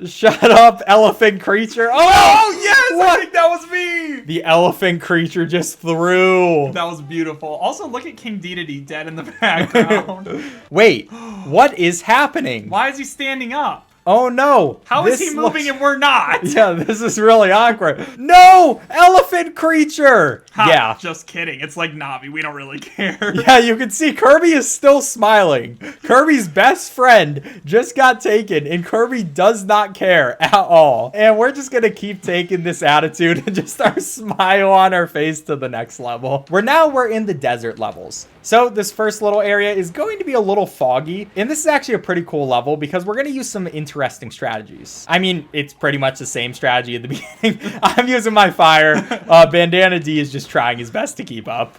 A: Shut up, elephant creature.
B: Oh yes, what? I think that was me.
A: The elephant creature just threw.
B: That was beautiful. Also, look at King Dedede dead in the background.
A: Wait, what is happening?
B: Why is he standing up?
A: Oh no!
B: How is he moving and we're not?
A: Yeah, this is really awkward. No! Elephant creature!
B: Ha,
A: yeah.
B: Just kidding. It's like Navi. We don't really care.
A: Yeah, you can see Kirby is still smiling. Kirby's best friend just got taken, and Kirby does not care at all. And we're just gonna keep taking this attitude and just our smile on our face to the next level. We're in the desert levels. So this first little area is going to be a little foggy, and this is actually a pretty cool level because we're going to use some interesting strategies. I mean, it's pretty much the same strategy at the beginning. I'm using my fire. Bandana D is just trying his best to keep up.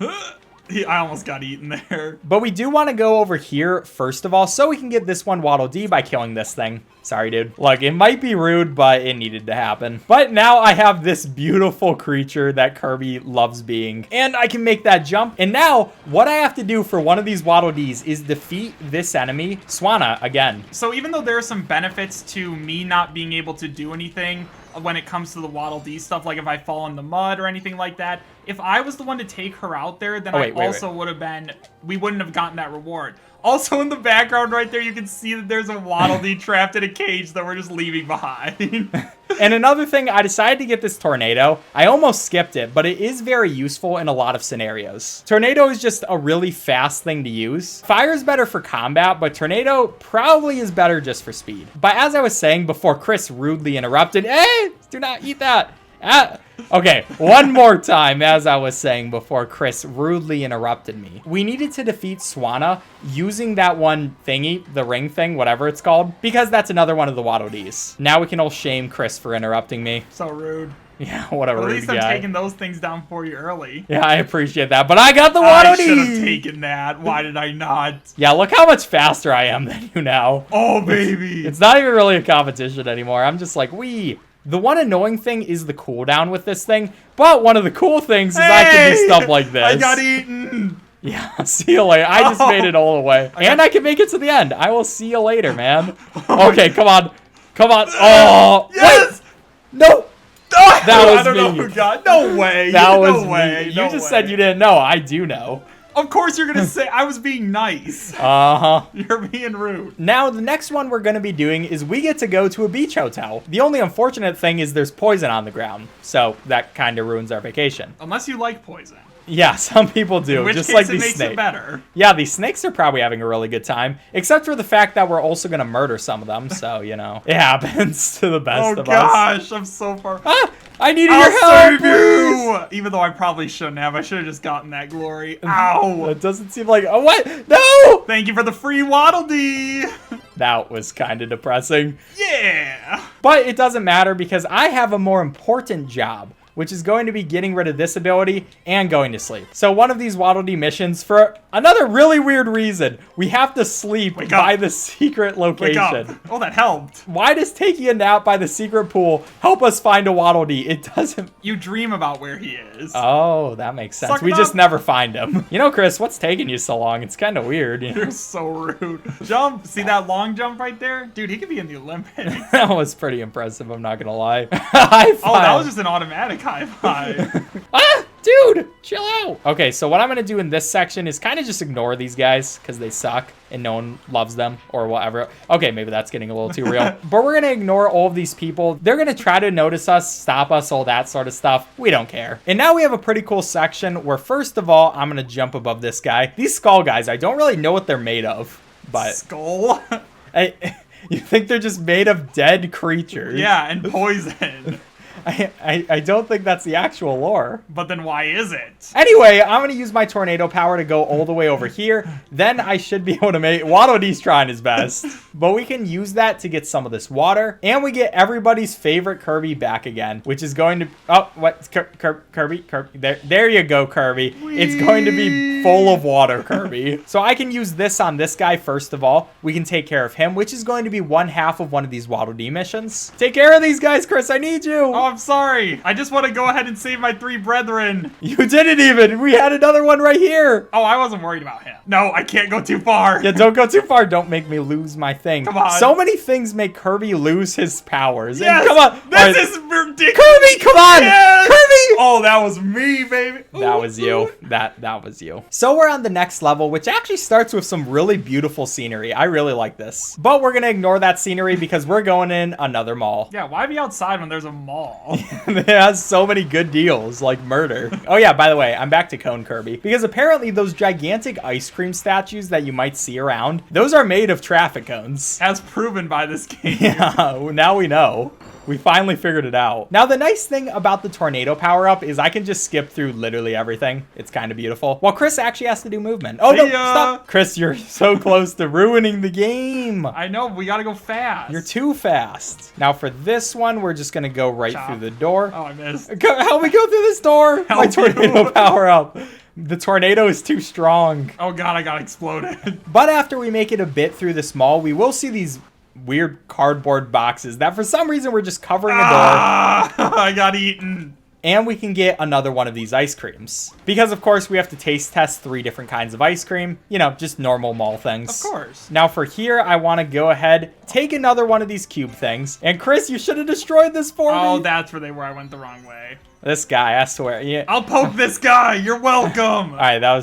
B: I almost got eaten there.
A: But we do want to go over here first of all, so we can get this one Waddle D by killing this thing. Sorry, dude. Look, it might be rude, but it needed to happen. But now I have this beautiful creature that Kirby loves being, and I can make that jump. And now what I have to do for one of these Waddle Ds is defeat this enemy, Swanna, again.
B: So even though there are some benefits to me not being able to do anything when it comes to the Waddle D stuff, like if I fall in the mud or anything like that, if I was the one to take her out there, then we wouldn't have gotten that reward. Also in the background right there, you can see that there's a Waddle Dee trapped in a cage that we're just leaving behind.
A: And another thing, I decided to get this tornado. I almost skipped it, but it is very useful in a lot of scenarios. Tornado is just a really fast thing to use. Fire is better for combat, but tornado probably is better just for speed. But as I was saying before, Chris rudely interrupted. Hey, do not eat that. Okay, one more time, as I was saying before, Chris rudely interrupted me. We needed to defeat Swanna using that one thingy, the ring thing, whatever it's called, because that's another one of the Waddle Dees. Now we can all shame Chris for interrupting me.
B: So rude.
A: Yeah, whatever.
B: At least I'm taking those things down for you early.
A: Yeah, I appreciate that, but I got the Waddle Dee!
B: I should have taken that. Why did I not?
A: Yeah, look how much faster I am than you now.
B: Oh, baby.
A: It's not even really a competition anymore. I'm just like, wee. The one annoying thing is the cooldown with this thing, but one of the cool things is I can do stuff like this.
B: I got eaten.
A: Yeah, see you later. I just made it all the way. And I can make it to the end. I will see you later, man. Okay, come on. Come on. Oh,
B: yes!
A: Wait. No. That was
B: I don't know who got. No way.
A: That was
B: way.
A: Me. You just said you didn't know. I do know.
B: Of course you're going to say I was being nice.
A: Uh-huh.
B: You're being rude.
A: Now, the next one we're going to be doing is we get to go to a beach hotel. The only unfortunate thing is there's poison on the ground, so that kind of ruins our vacation.
B: Unless you like poison.
A: Yeah, some people do.
B: In which
A: just
B: case
A: like
B: it
A: these
B: makes
A: snakes.
B: It better.
A: Yeah, these snakes are probably having a really good time, except for the fact that we're also going to murder some of them, so, you know, it happens to the best of us.
B: Oh, gosh, I'm so far.
A: Ah, I needed your help,
B: you! Even though I probably shouldn't have. I should have just gotten that glory. Ow!
A: It doesn't seem like... Oh, what? No!
B: Thank you for the free Waddle Dee!
A: That was kind of depressing.
B: Yeah!
A: But it doesn't matter because I have a more important job, which is going to be getting rid of this ability and going to sleep. So one of these Waddle Dee missions, for another really weird reason, we have to sleep by the secret location.
B: Oh, that helped.
A: Why does taking a nap by the secret pool help us find a Waddle Dee? It doesn't.
B: You dream about where he is.
A: Oh, that makes sense. We just never find him. You know, Chris, what's taking you so long? It's kind of weird. You know?
B: You're so rude. Jump. See that long jump right there? Dude, he could be in the Olympics.
A: That was pretty impressive, I'm not going to lie. High five.
B: Oh, that was just an automatic high five.
A: Ah, dude, chill out. Okay, so what I'm gonna do in this section is kind of just ignore these guys because they suck and no one loves them or whatever. Okay, maybe that's getting a little too real. But we're gonna ignore all of these people. They're gonna try to notice us, stop us, all that sort of stuff. We don't care. And now we have a pretty cool section where first of all, I'm gonna jump above this guy. These skull guys, I don't really know what they're made of, but
B: skull.
A: You think they're just made of dead creatures?
B: Yeah, and poison.
A: I don't think that's the actual lore.
B: But then why is it?
A: Anyway, I'm going to use my tornado power to go all the way over here. Then I should be able to make... Waddle Dee's trying his best. But we can use that to get some of this water. And we get everybody's favorite Kirby back again, which is going to... Oh, what? Kirby? There you go, Kirby. Whee! It's going to be full of water, Kirby. So I can use this on this guy first of all. We can take care of him, which is going to be one half of one of these Waddle Dee missions. Take care of these guys, Chris. I need you.
B: Oh, I'm I'm sorry. I just want to go ahead and save my 3 brethren.
A: You didn't even. We had another one right here.
B: Oh, I wasn't worried about him. No, I can't go too far.
A: Yeah, don't go too far. Don't make me lose my thing.
B: Come on.
A: So many things make Kirby lose his powers.
B: Yes,
A: And come on.
B: This is ridiculous.
A: Kirby, come on.
B: Yes.
A: Kirby.
B: Oh, that was me, baby.
A: That was you. That was you. So we're on the next level, which actually starts with some really beautiful scenery. I really like this. But we're going to ignore that scenery because we're going in another mall.
B: Yeah, why be outside when there's a mall?
A: It has so many good deals, like murder. Oh yeah, by the way, I'm back to Cone Kirby. Because apparently those gigantic ice cream statues that you might see around, those are made of traffic cones.
B: As proven by this game.
A: Yeah, now we know. We finally figured it out. Now, the nice thing about the tornado power-up is I can just skip through literally everything. It's kind of beautiful. Well, Chris actually has to do movement. Oh, no, stop. Chris, you're so close to ruining the game.
B: I know, we gotta go fast.
A: You're too fast. Now, for this one, we're just gonna go right through the door.
B: Oh, I missed.
A: Help me go through this door. My tornado power-up. The tornado is too strong.
B: Oh, God, I got exploded.
A: But after we make it a bit through this mall, we will see these weird cardboard boxes that for some reason we're just covering a door.
B: I got eaten.
A: And we can get another one of these ice creams. Because, of course, we have to taste test 3 different kinds of ice cream. You know, just normal mall things.
B: Of course.
A: Now, for here, I want to go ahead, take another one of these cube things. And, Chris, you should have destroyed this for me.
B: Oh, that's where I went the wrong way.
A: This guy, I swear. Yeah.
B: I'll poke this guy. You're welcome.
A: All right, that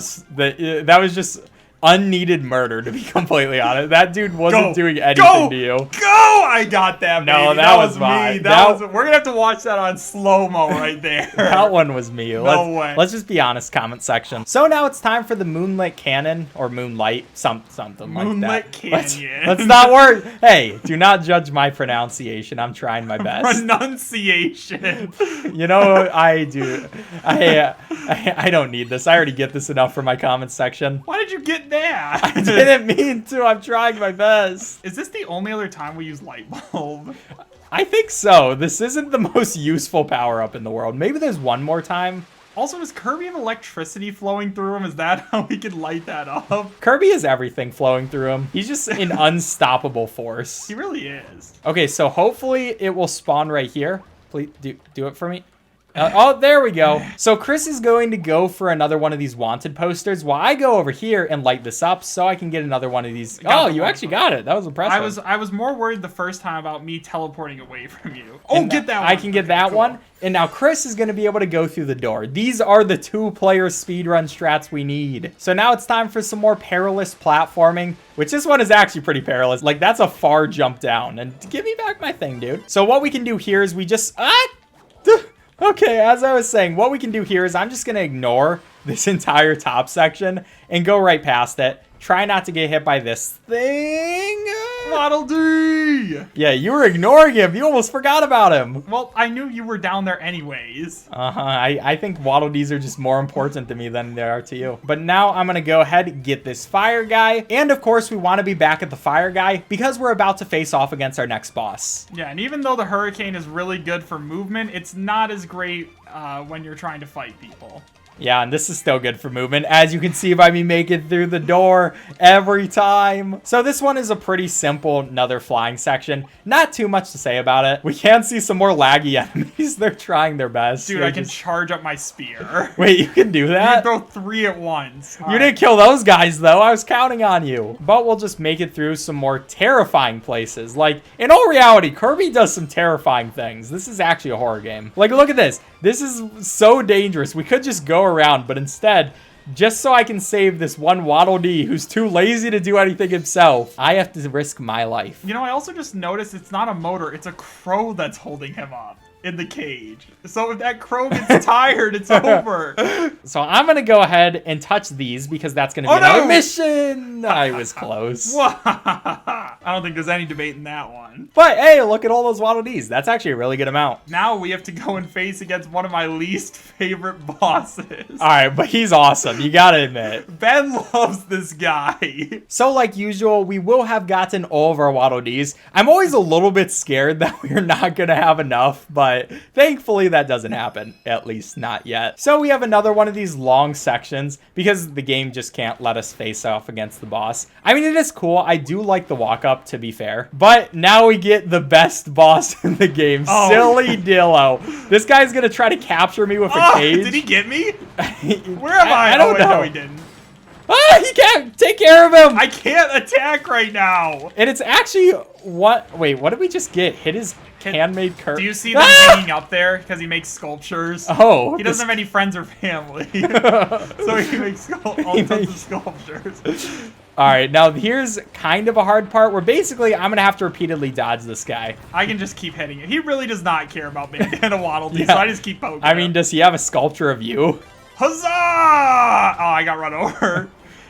A: was just unneeded murder, to be completely honest. That dude wasn't doing anything to you.
B: Go! I got that, baby.
A: No, that was
B: me.
A: mine.
B: We're gonna have to watch that on slow-mo right there.
A: That one was me.
B: No way.
A: Let's just be honest, comment section. So now it's time for the Moonlight Cannon, or Moonlight, something like that.
B: Moonlight Canyon.
A: Let's not worry. Hey, do not judge my pronunciation. I'm trying my best.
B: Pronunciation.
A: You know, I do. I don't need this. I already get this enough for my comment section.
B: Why did you get that?
A: I didn't mean to. I'm trying my best.
B: Is this the only other time we use light bulb?
A: I think so. This isn't the most useful power-up in the world. Maybe there's one more time.
B: Also, does Kirby have electricity flowing through him? Is that how we can light that up?
A: Kirby has everything flowing through him. He's just an unstoppable force.
B: He really is.
A: Okay, so hopefully it will spawn right here. Please do it for me. Oh, there we go. So Chris is going to go for another one of these wanted posters while I go over here and light this up so I can get another one of these. Oh, you actually got it. That was impressive.
B: I was more worried the first time about me teleporting away from you. Oh,
A: And
B: get that one.
A: I can get that one. And now Chris is going to be able to go through the door. These are the 2-player speedrun strats we need. So now it's time for some more perilous platforming, which this one is actually pretty perilous. Like, that's a far jump down. And give me back my thing, dude. So what we can do here is we just... Okay, as I was saying, what we can do here is I'm just going to ignore this entire top section and go right past it. Try not to get hit by this thing.
B: Waddle Dee!
A: Yeah, you were ignoring him. You almost forgot about him.
B: Well, I knew you were down there anyways.
A: I think Waddle Dees are just more important to me than they are to you. But now I'm going to go ahead and get this fire guy. And of course, we want to be back at the fire guy because we're about to face off against our next boss.
B: Yeah, and even though the hurricane is really good for movement, it's not as great when you're trying to fight people.
A: Yeah, and this is still good for movement, as you can see by me making through the door every time. So this one is a pretty simple another flying section. Not too much to say about it. We can see some more laggy enemies. They're trying their best.
B: Dude, I can charge up my spear.
A: Wait, you can do that?
B: You can throw 3 at once.
A: You didn't kill those guys, though. I was counting on you. But we'll just make it through some more terrifying places. Like, in all reality, Kirby does some terrifying things. This is actually a horror game. Like, look at this. This is so dangerous. We could just go around, but instead, just so I can save this one Waddle Dee who's too lazy to do anything himself, I have to risk my life.
B: You know, I also just noticed it's not a motor, it's a crow that's holding him up in the cage. So if that crow gets tired, it's over.
A: So I'm going to go ahead and touch these because that's going to be another mission. I was close.
B: I don't think there's any debate in that one.
A: But hey, look at all those Waddle Dees. That's actually a really good amount.
B: Now we have to go and face against one of my least favorite bosses.
A: All right, but he's awesome. You got to admit.
B: Ben loves this guy.
A: So like usual, we will have gotten all of our Waddle Dees. I'm always a little bit scared that we're not going to have enough, but but thankfully that doesn't happen, at least not yet. So we have another one of these long sections because the game just can't let us face off against the boss. I mean, it is cool. I do like the walk up, to be fair, but now we get the best boss in the game, Sillydillo. This guy's gonna try to capture me with a cage.
B: Did he get me? Where am I?
A: I don't know.
B: No, he didn't.
A: Ah, he can't take care of him.
B: I can't attack right now.
A: And it's actually what? Wait, what did we just get? Hit his handmade curve.
B: Do you see them hanging up there because he makes sculptures?
A: Oh,
B: he doesn't have any friends or family, so he makes all sorts of sculptures.
A: All right, now here's kind of a hard part where basically I'm gonna have to repeatedly dodge this guy.
B: I can just keep hitting it. He really does not care about Bandana Waddle Dee, so I just keep poking.
A: I mean, does he have a sculpture of you?
B: Huzzah! Oh, I got run over.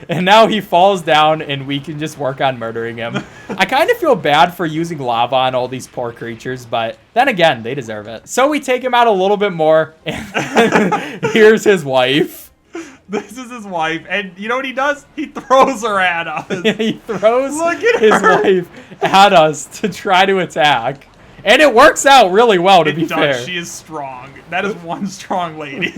A: And now he falls down and we can just work on murdering him. I kind of feel bad for using lava on all these poor creatures, but then again, they deserve it. So we take him out a little bit more, and here's his wife.
B: This is his wife, and you know what he does? He throws her at us.
A: He throws
B: Look at
A: his
B: her.
A: wife at us to try to attack. And it works out really well, to be fair.
B: She is strong. That is one strong lady.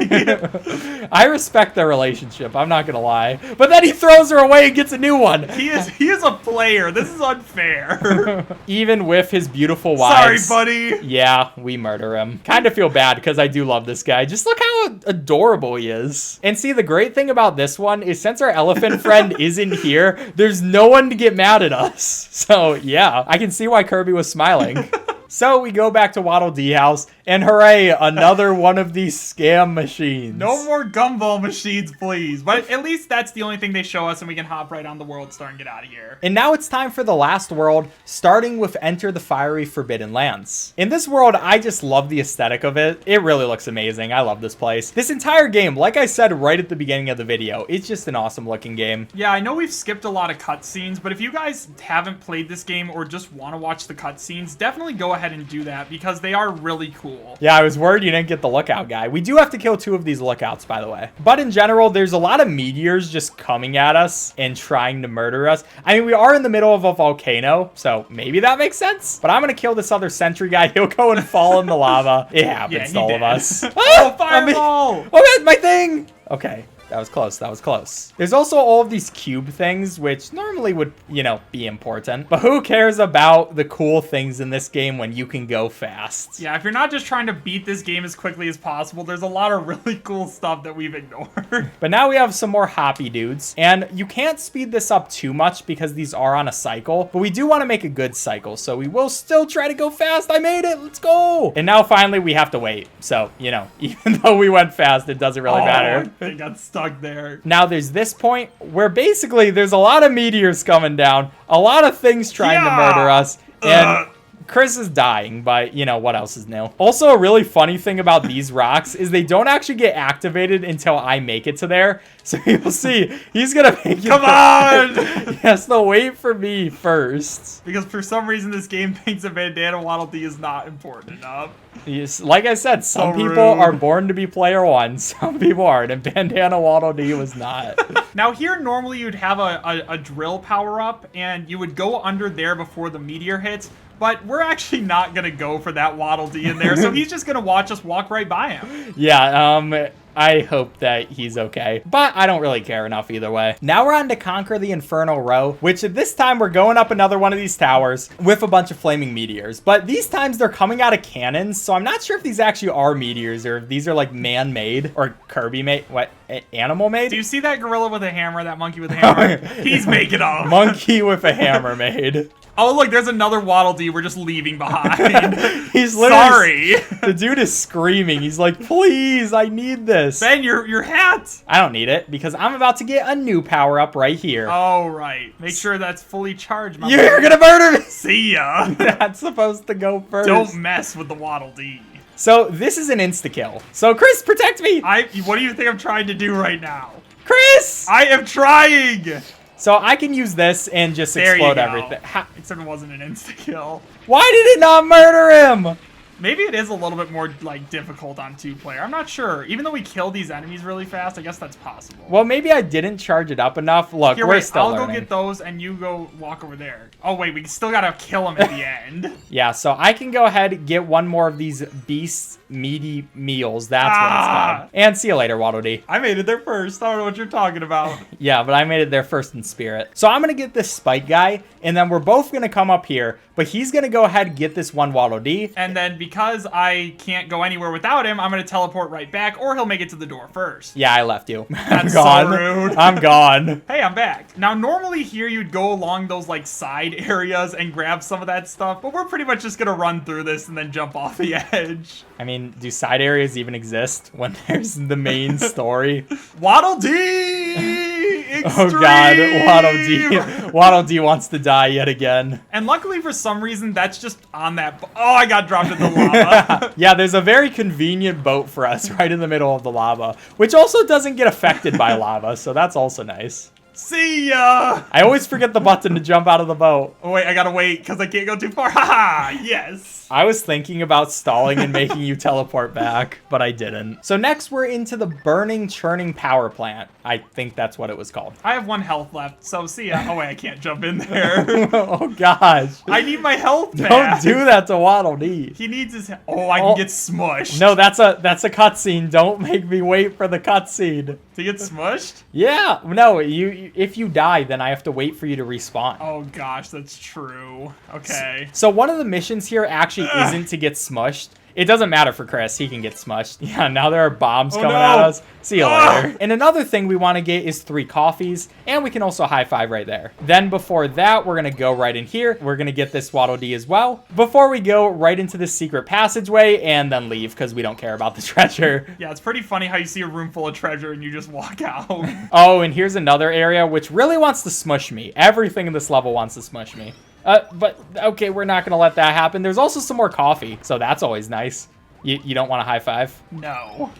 A: I respect their relationship, I'm not gonna lie. But then he throws her away and gets a new one.
B: He is a player. This is unfair.
A: Even with his beautiful wives.
B: Sorry, buddy.
A: Yeah, we murder him. Kind of feel bad because I do love this guy. Just look how adorable he is. And see, the great thing about this one is since our elephant friend isn't here, there's no one to get mad at us. So yeah, I can see why Kirby was smiling. So we go back to Waddle Dee house, and hooray, another one of these scam machines.
B: No more gumball machines, please. But at least that's the only thing they show us, and we can hop right on the world star and get out of here.
A: And now it's time for the last world, starting with Enter the Fiery Forbidden Lands. In this world, I just love the aesthetic of it. It really looks amazing. I love this place. This entire game, like I said right at the beginning of the video, it's just an awesome looking game.
B: Yeah, I know we've skipped a lot of cutscenes, but if you guys haven't played this game or just want to watch the cutscenes, definitely go ahead and do that because they are really cool.
A: Yeah, I was worried you didn't get the lookout guy. We do have to kill 2 of these lookouts, by the way. But in general, there's a lot of meteors just coming at us and trying to murder us. I mean, we are in the middle of a volcano, so maybe that makes sense. But I'm going to kill this other sentry guy. He'll go and fall in the lava. It happens to all of us.
B: Oh, fireball!
A: Oh, that's my thing! Okay. That was close. That was close. There's also all of these cube things, which normally would, you know, be important. But who cares about the cool things in this game when you can go fast?
B: Yeah, if you're not just trying to beat this game as quickly as possible, there's a lot of really cool stuff that we've ignored.
A: But now we have some more hoppy dudes. And you can't speed this up too much because these are on a cycle. But we do want to make a good cycle. So we will still try to go fast. I made it. Let's go. And now finally we have to wait. So, you know, even though we went fast, it doesn't really matter.
B: They got stuck there.
A: Now there's this point where basically there's a lot of meteors coming down, a lot of things trying to murder us, and Chris is dying, but you know, what else is new? Also, a really funny thing about these rocks is they don't actually get activated until I make it to there. So you'll see, he's gonna make it.
B: Come on!
A: He has to wait for me first.
B: Because for some reason this game thinks that Bandana Waddle Dee is not important enough.
A: Yes, like I said, some
B: So
A: people
B: rude.
A: are born to be player 1, some people aren't, and Bandana Waddle Dee was not.
B: Now here, normally you'd have a drill power up, and you would go under there before the meteor hits, but we're actually not gonna go for that Waddle Dee in there, so he's just gonna watch us walk right by him.
A: Yeah, I hope that he's okay, but I don't really care enough either way. Now we're on to conquer the Infernal Row, which at this time we're going up another one of these towers with a bunch of flaming meteors, but these times they're coming out of cannons, so I'm not sure if these actually are meteors or if these are like man-made or Kirby-made, what, animal-made?
B: Do you see that gorilla with a hammer, that monkey with a hammer? He's making them.
A: Monkey with a hammer made.
B: Oh, look, there's another Waddle Dee we're just leaving behind.
A: He's literally...
B: Sorry.
A: The dude is screaming. He's like, please, I need this.
B: Ben, your hat.
A: I don't need it because I'm about to get a new power-up right here.
B: Oh, right. Make sure that's fully charged, my
A: You're
B: man.
A: gonna murder me!
B: See ya.
A: That's supposed to go first.
B: Don't mess with the Waddle Dee.
A: So this is an insta-kill. So Chris, protect me!
B: What do you think I'm trying to do right now?
A: Chris!
B: I am trying!
A: So I can use this and just
B: There you
A: explode
B: go.
A: everything.
B: Except it wasn't an insta-kill.
A: Why did it not murder him?
B: Maybe it is a little bit more like difficult on 2-player. I'm not sure. Even though we kill these enemies really fast, I guess that's possible.
A: Well, maybe I didn't charge it up enough. Look,
B: Here,
A: we're
B: wait,
A: still
B: I'll
A: learning.
B: go get those and you go walk over there. Oh wait, we still gotta kill him at the end.
A: Yeah, so I can go ahead and get one more of these beast meaty meals. That's what it's called. And see you later, Waddle Dee.
B: I made it there first. I don't know what you're talking about.
A: Yeah, but I made it there first in spirit. So I'm going to get this Spike guy, and then we're both going to come up here, but he's going to go ahead and get this one Waddle Dee.
B: And then because I can't go anywhere without him, I'm going to teleport right back, or he'll make it to the door first.
A: Yeah, I left you.
B: That's
A: I'm gone.
B: so rude.
A: I'm gone.
B: Hey, I'm back. Now, normally here you'd go along those like side areas and grab some of that stuff, but we're pretty much just going to run through this and then jump off the edge.
A: I mean, do side areas even exist when there's the main story?
B: Waddle Dee!
A: Oh god, Waddle Dee. Waddle Dee wants to die yet again.
B: And luckily for some reason, that's just on that... Oh, I got dropped in the lava.
A: Yeah, there's a very convenient boat for us right in the middle of the lava, which also doesn't get affected by lava, so that's also nice.
B: See ya!
A: I always forget the button to jump out of the boat.
B: Oh wait, I gotta wait, because I can't go too far. Haha, yes!
A: I was thinking about stalling and making you teleport back, but I didn't. So next we're into the burning, churning power plant. I think that's what it was called.
B: I have 1 health left, so see ya. Oh wait, I can't jump in there.
A: Oh gosh.
B: I need my health back.
A: Don't do that to Waddle Dee.
B: He needs his... Oh, I can get smushed.
A: No, that's a cutscene. Don't make me wait for the cutscene.
B: To get smushed?
A: Yeah, no, if you die, then I have to wait for you to respawn.
B: Oh gosh, that's true. Okay.
A: So one of the missions here actually isn't to get smushed. It doesn't matter for Chris. He can get smushed. Yeah, now there are bombs coming at us. See you later. And another thing we want to get is 3 coffees, and we can also high five right there. Then before that, we're going to go right in here. We're going to get this Waddle Dee as well. Before we go right into the secret passageway and then leave because we don't care about the treasure.
B: Yeah, it's pretty funny how you see a room full of treasure and you just walk out.
A: Oh, and here's another area which really wants to smush me. Everything in this level wants to smush me. But, okay, we're not going to let that happen. There's also some more coffee, so that's always nice. You don't want a high five?
B: No.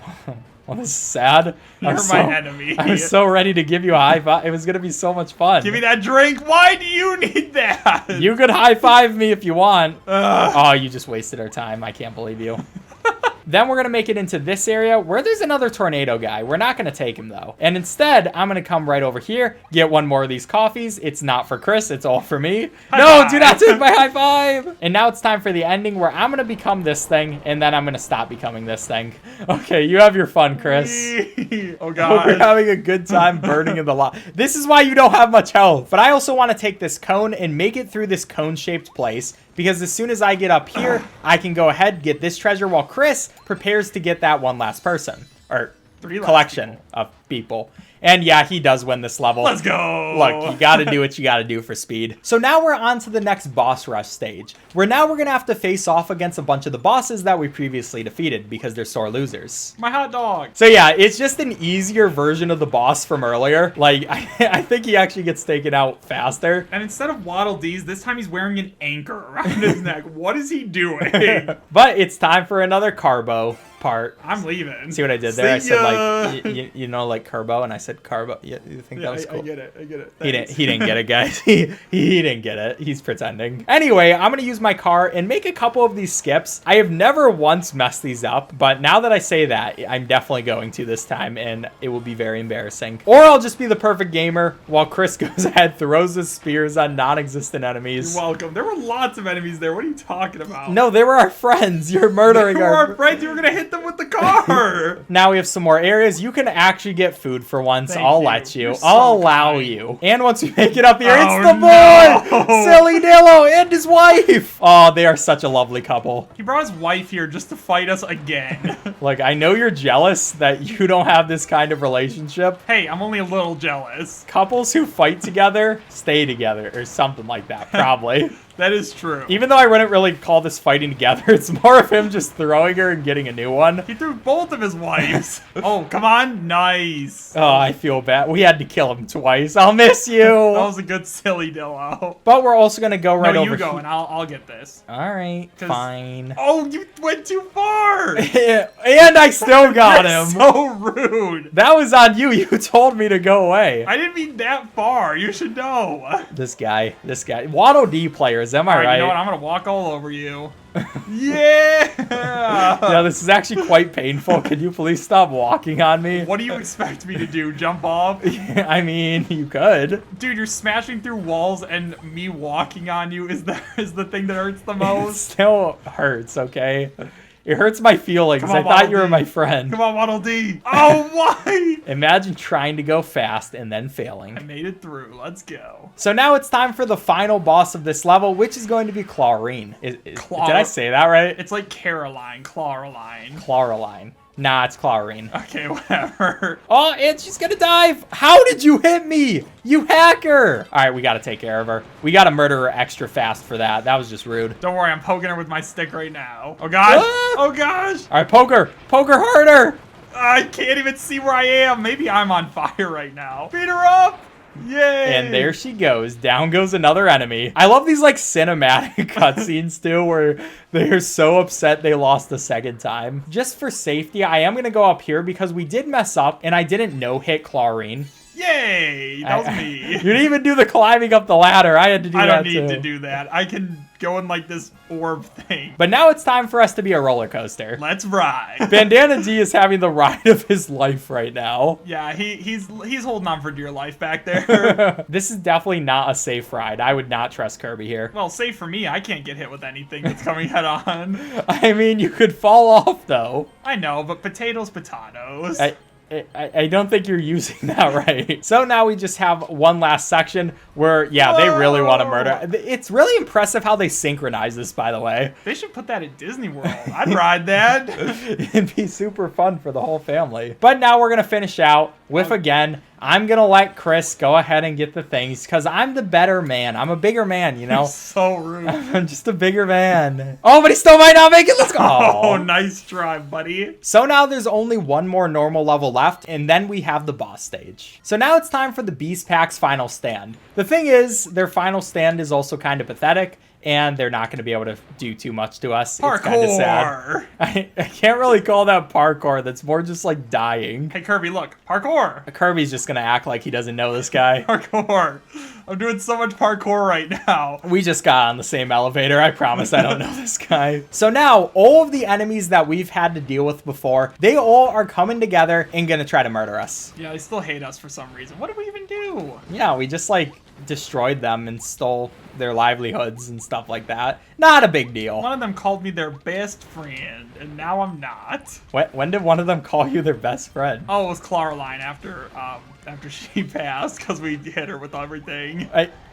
A: Well, this is sad.
B: You're my enemy.
A: I was so ready to give you a high five. It was going to be so much fun.
B: Give me that drink. Why do you need that?
A: You could high five me if you want. Oh, you just wasted our time. I can't believe you. Then we're going to make it into this area where there's another tornado guy. We're not going to take him, though. And instead, I'm going to come right over here, get one more of these coffees. It's not for Chris. It's all for me. No, do not take my high five. And now it's time for the ending where I'm going to become this thing, and then I'm going to stop becoming this thing. Okay, you have your fun, Chris.
B: Oh, God.
A: We're having a good time burning in the lava. This is why you don't have much health. But I also want to take this cone and make it through this cone-shaped place, because as soon as I get up here, I can go ahead, get this treasure while Chris prepares to get that one last person. Or collection of people. And yeah, he does win this level.
B: Let's go!
A: Look, you gotta do what you gotta do for speed. So now we're on to the next boss rush stage, where now we're gonna have to face off against a bunch of the bosses that we previously defeated because they're sore losers.
B: My hot dog!
A: So yeah, it's just an easier version of the boss from earlier. Like, I think he actually gets taken out faster.
B: And instead of Waddle Dees, this time he's wearing an anchor around his neck. What is he doing?
A: But it's time for another carbo part.
B: I'm leaving.
A: See what I did there? I said, like, you know, like Kirbo, and I said carbo. Yeah, you think that was cool?
B: I get it.
A: He didn't get it, guys. he didn't get it. He's pretending. Anyway, I'm going to use my car and make a couple of these skips. I have never once messed these up, but now that I say that, I'm definitely going to this time, and it will be very embarrassing. Or I'll just be the perfect gamer while Chris goes ahead, throws his spears on non-existent enemies.
B: You're welcome. There were lots of enemies there. What are you talking about?
A: No, they were our friends. You're murdering
B: our friends. You were going to hit them with the car.
A: Now we have some more areas. You can actually get food for once. I'll let you.
B: So
A: I'll allow you. And once we make it up here,
B: Oh,
A: it's the boy! Sillydillo and his wife! Oh, they are such a lovely couple.
B: He brought his wife here just to fight us again.
A: Like, I know you're jealous that you don't have this kind of relationship.
B: Hey, I'm only a little jealous.
A: Couples who fight together stay together, or something like that, probably.
B: That is true.
A: Even though I wouldn't really call this fighting together, it's more of him just throwing her and getting a new one.
B: He threw both of his wives. Oh, come on. Nice.
A: Oh, I feel bad. We had to kill him twice. I'll miss you.
B: That was a good Sillydillo.
A: But we're also going to go right over
B: here. No, you go,
A: here.
B: and I'll get this.
A: All right, fine.
B: Oh, you went too far.
A: And I still got him.
B: So rude.
A: That was on you. You told me to go away.
B: I didn't mean that far. You should know.
A: This guy. Waddle Dee players is. Am I
B: All right,
A: right?
B: you know what? I'm gonna walk all over you. Yeah.
A: Yeah, this is actually quite painful. Can you please stop walking on me?
B: What do you expect me to do? Jump off?
A: I mean, you could.
B: Dude, you're smashing through walls, and me walking on you is the thing that hurts the
A: It
B: most.
A: still hurts, okay? It hurts my feelings.
B: Come on,
A: I thought
B: Waddle
A: you were
B: Dee.
A: my friend.
B: Come on, Waddle Dee. Oh, why?
A: Imagine trying to go fast and then
B: I
A: failing.
B: made it through. Let's go.
A: So now it's time for the final boss of this level, which is going to be Clawroline. Did I say that right?
B: It's like Caroline, Clawroline.
A: Clawroline. Nah, it's Clawroline.
B: Okay, whatever.
A: Oh, and she's gonna dive. How did you hit me? You hacker. All right, we gotta take care of her. We gotta murder her extra fast for that. That was just rude.
B: Don't worry, I'm poking her with my stick right now. Oh, gosh.
A: Ah!
B: Oh, gosh.
A: All right, poke her. Poke her harder.
B: I can't even see where I am. Maybe I'm on fire right now. Beat her up. Yay.
A: And there she goes. Down goes another enemy. I love these like cinematic cutscenes too, where they're so upset they lost the second time. Just for safety, I am gonna go up here because we did mess up and I didn't no-hit Clawroline.
B: Yay. That was me.
A: You didn't even do the climbing up the ladder. I had to do that
B: I
A: too.
B: don't need to do that. I can go in like this orb thing.
A: But now it's time for us to be a roller coaster.
B: Let's ride.
A: Bandana D is having the ride of his life right now.
B: Yeah, he's holding on for dear life back there.
A: This is definitely not a safe ride. I would not trust Kirby here.
B: Well, safe for me. I can't get hit with anything that's coming head on.
A: I mean, you could fall off though.
B: I know, but potatoes.
A: I don't think you're using that right. So now we just have one last section where, yeah, they really want to murder. It's really impressive how they synchronize this, by the way.
B: They should put that at Disney World. I'd ride that.
A: It'd be super fun for the whole family. But now we're going to finish out with, again, I'm going to let Chris go ahead and get the things because I'm the better man. I'm a bigger man, you know?
B: So rude.
A: I'm just a bigger man. Oh, but he still might not make it. Let's go.
B: Oh, nice try, buddy.
A: So now there's only one more normal level left, and then we have the boss stage. So now it's time for the Beast Pack's final stand. The thing is, their final stand is also kind of pathetic, and they're not going to be able to do too much to us.
B: Parkour.
A: It's kind of sad. I can't really call that parkour. That's more just like dying.
B: Hey, Kirby, look. Parkour.
A: Kirby's just going to act like he doesn't know this guy.
B: Parkour. I'm doing so much parkour right now.
A: We just got on the same elevator. I promise I don't know this guy. So now, all of the enemies that we've had to deal with before, they all are coming together and going to try to murder us.
B: Yeah, they still hate us for some reason. What did we even do?
A: Yeah, we just like destroyed them and stole their livelihoods and stuff like that. Not a big deal.
B: One of them called me their best friend, and now I'm not.
A: When did one of them call you their best friend?
B: Oh, it was Clawroline after she passed because we hit her with everything.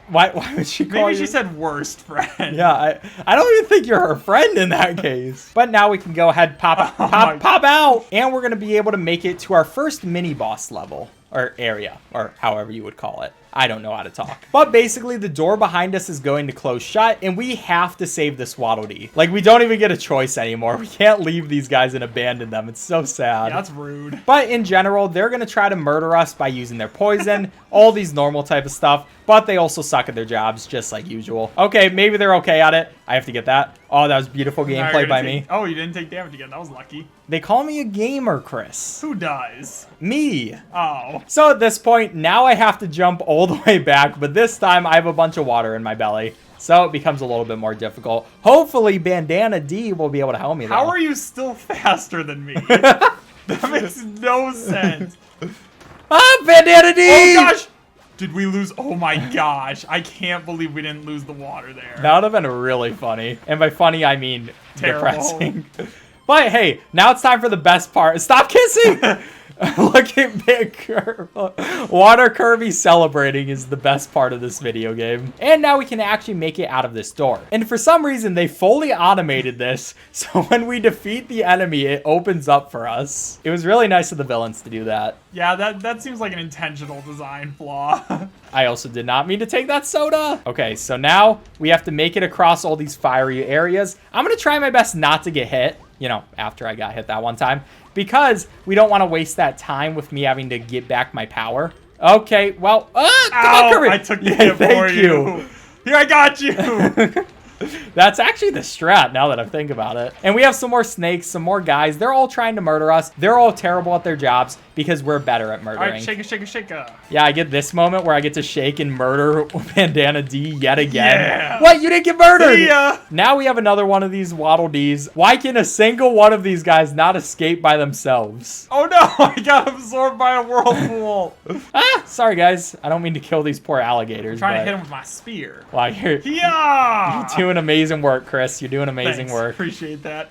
A: Why would she call
B: Maybe
A: you?
B: she said worst friend.
A: Yeah, I don't even think you're her friend in that case. But now we can go ahead, pop out, and we're gonna be able to make it to our first mini boss level or area or however you would call it. I don't know how to talk. But basically, the door behind us is going to close shut, and we have to save this Waddle Dee. Like, we don't even get a choice anymore. We can't leave these guys and abandon them. It's so sad.
B: Yeah, that's rude.
A: But in general, they're going to try to murder us by using their poison, all these normal type of stuff, but they also suck at their jobs, just like usual. Okay, maybe they're okay at it. I have to get that. Oh, that was beautiful gameplay by me.
B: Oh, you didn't take damage again. That was lucky.
A: They call me a gamer, Chris.
B: Who does?
A: Me.
B: Oh.
A: So at this point, now I have to jump all the way back, but this time I have a bunch of water in my belly. So it becomes a little bit more difficult. Hopefully, Bandana D will be able to help me, though.
B: How are you still faster than me? That makes no sense.
A: Ah, Bandana D!
B: Oh, gosh! Did we lose? Oh, my gosh. I can't believe we didn't lose the water there.
A: That would have been really funny. And by funny, I mean
B: Terrible.
A: depressing. But hey, now it's time for the best part. Stop kissing! Look at Big Kirby. Water Kirby celebrating is the best part of this video game. And now we can actually make it out of this door. And for some reason, they fully automated this. So when we defeat the enemy, it opens up for us. It was really nice of the villains to do that.
B: Yeah, that seems like an intentional design flaw.
A: I also did not mean to take that soda. Okay, so now we have to make it across all these fiery areas. I'm going to try my best not to get hit, you know, after I got hit that one time, because we don't want to waste that time with me having to get back my power. Okay, well, come on, Kirby.
B: I took the hit for you. Here, I got you.
A: That's actually the strat now that I think about it. And we have some more snakes, some more guys. They're all trying to murder us. They're all terrible at their jobs because we're better at murdering.
B: All right, shake it, shake it, shake it.
A: Yeah, I get this moment where I get to shake and murder Bandana D yet again.
B: Yeah.
A: What? You didn't get murdered?
B: See ya.
A: Now we have another one of these Waddle Dees. Why can a single one of these guys not escape by themselves?
B: Oh no, I got absorbed by a whirlpool.
A: Sorry guys. I don't mean to kill these poor alligators.
B: I'm trying to hit him with my spear.
A: Wow, you're doing amazing work, Chris. You're doing amazing work.
B: Appreciate that.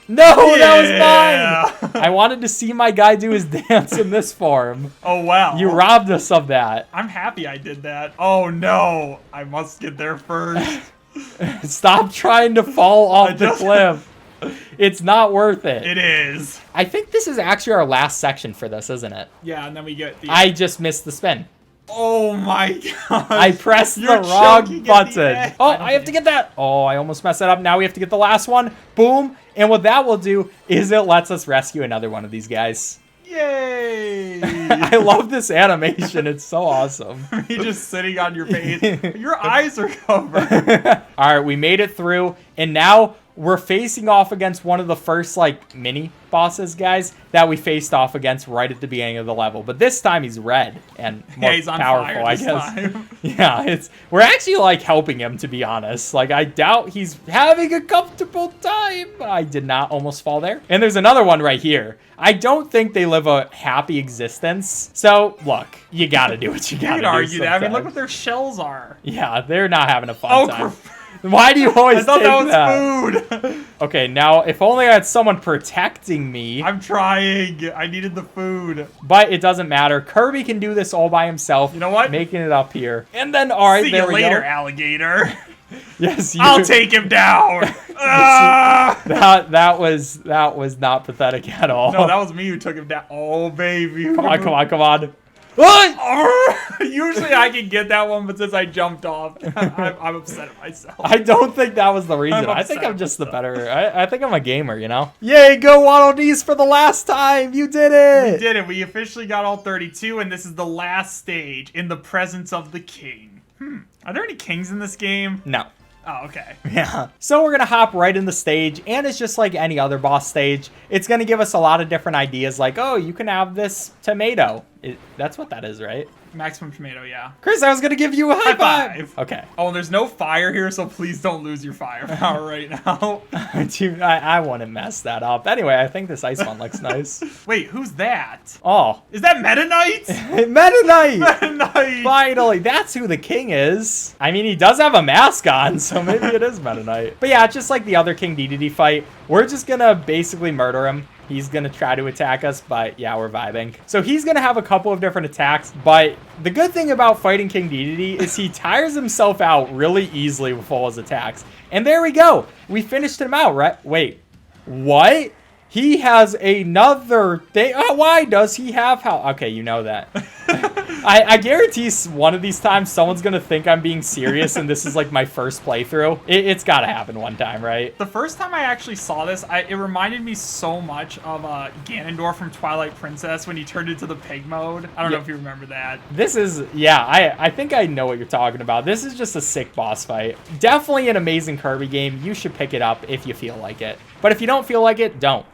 A: No, that was mine. I wanted to see my guy do his dance in this form.
B: Oh, wow.
A: You robbed us of that.
B: I'm happy I did that. Oh, no. I must get there first.
A: Stop trying to fall off the cliff. It's not worth it.
B: It is.
A: I think this is actually our last section for this, isn't it?
B: Yeah, and then we get the...
A: I just missed the spin.
B: Oh my god.
A: I pressed the wrong button. Oh, I have to get that. Oh, I almost messed it up. Now we have to get the last one. Boom. And what that will do is it lets us rescue another one of these guys.
B: Yay.
A: I love this animation. It's so awesome.
B: Me just sitting on your face. Your eyes are covered.
A: All right, we made it through. And now we're facing off against one of the first, like, mini bosses, guys, that we faced off against right at the beginning of the level. But this time he's red and more
B: he's on
A: powerful,
B: fire
A: I
B: this
A: guess.
B: time.
A: Yeah, we're actually, like, helping him, to be honest. Like, I doubt he's having a comfortable time. I did not almost fall there. And there's another one right here. I don't think they live a happy existence. So, look, you gotta do what you gotta do.
B: You could argue that. I mean, look
A: sometimes.
B: what their shells are.
A: Yeah, they're not having a fun time. Why do you always
B: I thought
A: take
B: that was food.
A: Okay, now, if only I had someone protecting me.
B: I'm trying. I needed the food.
A: But it doesn't matter. Kirby can do this all by himself.
B: You know what?
A: Making it up here. And then, all right,
B: See
A: there
B: you
A: we
B: later,
A: go.
B: alligator.
A: Yes,
B: I'll take him down.
A: That was not pathetic at all.
B: No, that was me who took him down. Oh, baby.
A: Come on, come on, come on.
B: Usually I can get that one, but since I jumped off, I'm upset at myself.
A: I don't think that was the reason. I think
B: upset
A: I'm just the
B: with
A: better. I think I'm a gamer, you know? Yay, go Waddle Dees for the last time. You did it.
B: We did it. We officially got all 32, and this is the last stage in the presence of the king. Are there any kings in this game?
A: No.
B: Oh, okay.
A: Yeah. So we're going to hop right in the stage, and it's just like any other boss stage. It's going to give us a lot of different ideas, like, oh, you can have this tomato. That's what that is, right?
B: Maximum tomato, yeah.
A: Chris, I was going to give you a high five. Okay.
B: Oh, and there's no fire here, so please don't lose your firepower right now.
A: Dude, I wouldn't mess that up. Anyway, I think this ice one looks nice.
B: Wait, who's that?
A: Oh.
B: Is that Meta Knight?
A: Meta Knight!
B: Meta Knight!
A: Finally, that's who the king is. I mean, he does have a mask on, so maybe it is Meta Knight. But yeah, just like the other King Dedede fight, we're just gonna basically murder him. He's going to try to attack us, but yeah, we're vibing. So he's going to have a couple of different attacks, but the good thing about fighting King Dedede is he tires himself out really easily with all his attacks. And there we go. We finished him out, right? Wait, what? He has another thing. Oh, why does he have how? Okay, you know that. I guarantee one of these times someone's going to think I'm being serious and this is like my first playthrough. It's got to happen one time, right?
B: The first time I actually saw this, it reminded me so much of Ganondorf from Twilight Princess when he turned into the pig mode. I don't know if you remember that.
A: This is, yeah, I think I know what you're talking about. This is just a sick boss fight. Definitely an amazing Kirby game. You should pick it up if you feel like it. But if you don't feel like it, don't.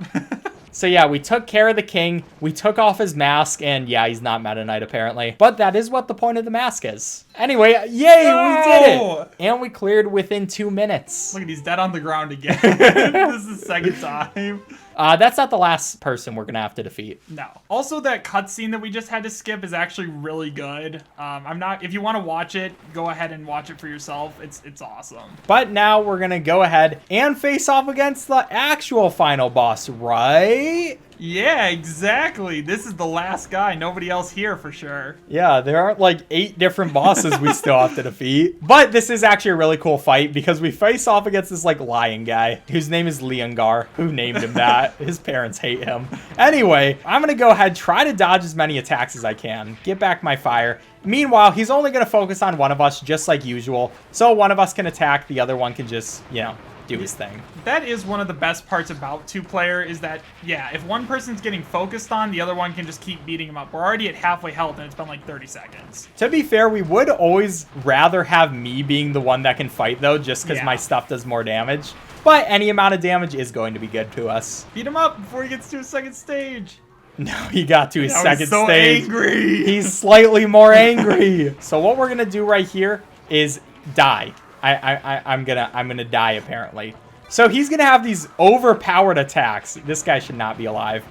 A: So yeah, we took care of the king, we took off his mask, and yeah, he's not Meta Knight apparently. But that is what the point of the mask is. Anyway, yay, we did it! And we cleared within 2 minutes.
B: Look at, he's dead on the ground again. This is the second time.
A: That's not the last person we're gonna have to defeat.
B: No. Also, that cutscene that we just had to skip is actually really good. If you want to watch it, go ahead and watch it for yourself. It's awesome.
A: But now we're gonna go ahead and face off against the actual final boss, right?
B: Yeah, exactly. This is the last guy. Nobody else here for sure.
A: Yeah, there aren't like 8 different bosses we still have to defeat. But this is actually a really cool fight because we face off against this like lion guy whose name is Leongar. Who named him that? His parents hate him. Anyway, I'm going to go ahead, try to dodge as many attacks as I can. Get back my fire. Meanwhile, he's only going to focus on one of us just like usual. So one of us can attack, the other one can just, you know, do his thing.
B: That is one of the best parts about two-player is that, yeah, if one person's getting focused on, the other one can just keep beating him up. We're already at halfway health, and it's been like 30 seconds.
A: To be fair, we would always rather have me being the one that can fight, though, just because my stuff does more damage. But any amount of damage is going to be good to us.
B: Beat him up before he gets to his second stage.
A: No, he got to his second
B: so
A: stage.
B: Angry.
A: He's slightly more angry. So what we're gonna do right here is die. I'm gonna die apparently. So he's gonna have these overpowered attacks. This guy should not be alive.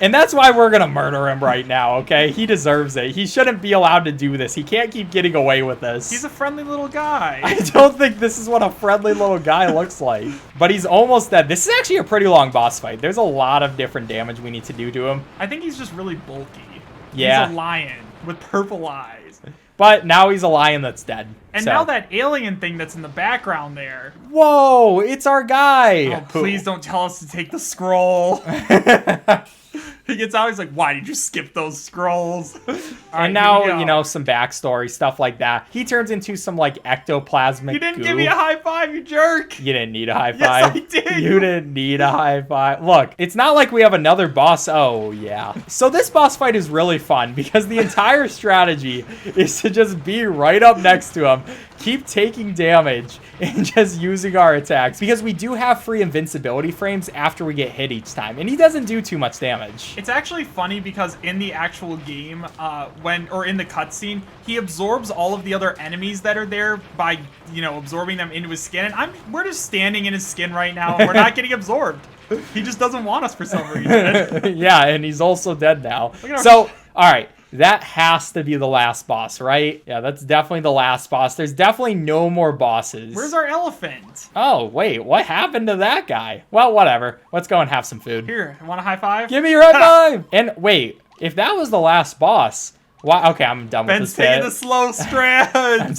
A: And that's why we're gonna murder him right now, okay? He deserves it. He shouldn't be allowed to do this. He can't keep getting away with this.
B: He's a friendly little guy.
A: I don't think this is what a friendly little guy looks like. But he's almost dead. This is actually a pretty long boss fight. There's a lot of different damage we need to do to him.
B: I think he's just really bulky.
A: Yeah.
B: He's a lion with purple eyes.
A: But now he's a lion that's dead.
B: And now that alien thing that's in the background there.
A: Whoa, it's our guy.
B: Oh, please don't tell us to take the scroll. He gets out, he's like, why did you skip those scrolls?
A: And now, you know, some backstory, stuff like that. He turns into some, like, ectoplasmic
B: You didn't
A: goo.
B: give me a high five, you jerk.
A: You didn't need a high five.
B: Yes, I did.
A: You didn't need a high five. Look, it's not like we have another boss. Oh, yeah. So this boss fight is really fun because the entire strategy is to just be right up next to him, keep taking damage, and just using our attacks. Because we do have free invincibility frames after we get hit each time. And he doesn't do too much damage.
B: It's actually funny because in the actual game, in the cutscene, he absorbs all of the other enemies that are there by, you know, absorbing them into his skin. And we're just standing in his skin right now, and we're not getting absorbed. He just doesn't want us for some reason.
A: Yeah, and he's also dead now. So, all right. That has to be the last boss, right? Yeah, that's definitely the last boss. There's definitely no more bosses.
B: Where's our elephant?
A: Oh, wait. What happened to that guy? Well, whatever. Let's go and have some food.
B: Here, want a high five?
A: Give me your high five! And wait, if that was the last boss... Why? Okay, I'm done with this
B: Ben's taking the slow strand.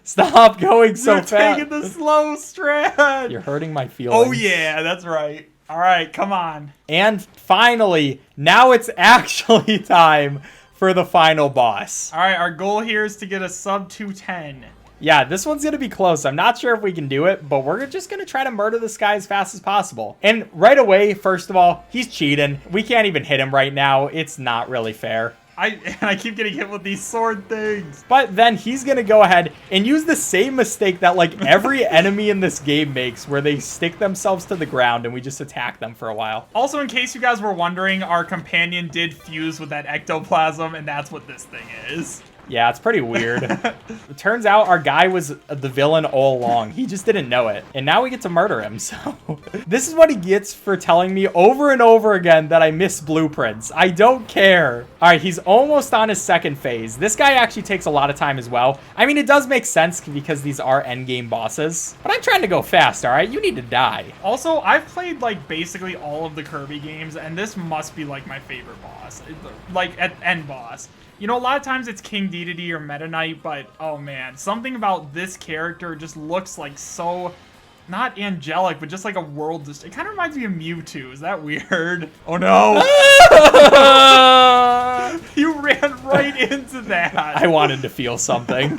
A: Stop going so fast.
B: You're taking the slow strand.
A: You're hurting my feelings.
B: Oh, yeah, that's right. All right, come on.
A: And finally, now it's actually time for the final boss.
B: All right, our goal here is to get a sub 210.
A: Yeah, this one's going to be close. I'm not sure if we can do it, but we're just going to try to murder this guy as fast as possible. And right away, first of all, he's cheating. We can't even hit him right now. It's not really fair.
B: I keep getting hit with these sword things.
A: But then he's going to go ahead and use the same mistake that like every enemy in this game makes, where they stick themselves to the ground and we just attack them for a while.
B: Also, in case you guys were wondering, our companion did fuse with that ectoplasm, and that's what this thing is.
A: Yeah, it's pretty weird. It turns out our guy was the villain all along. He just didn't know it. And now we get to murder him, so... This is what he gets for telling me over and over again that I miss blueprints. I don't care. All right, he's almost on his second phase. This guy actually takes a lot of time as well. I mean, it does make sense because these are endgame bosses. But I'm trying to go fast, all right? You need to die.
B: Also, I've played, like, basically all of the Kirby games, and this must be, like, my favorite boss. Like, end boss. You know, a lot of times it's King Dedede or Meta Knight, but, oh man, something about this character just looks like so, not angelic, but just like a world. It kind of reminds me of Mewtwo. Is that weird? Oh no! You ran right into that.
A: I wanted to feel something.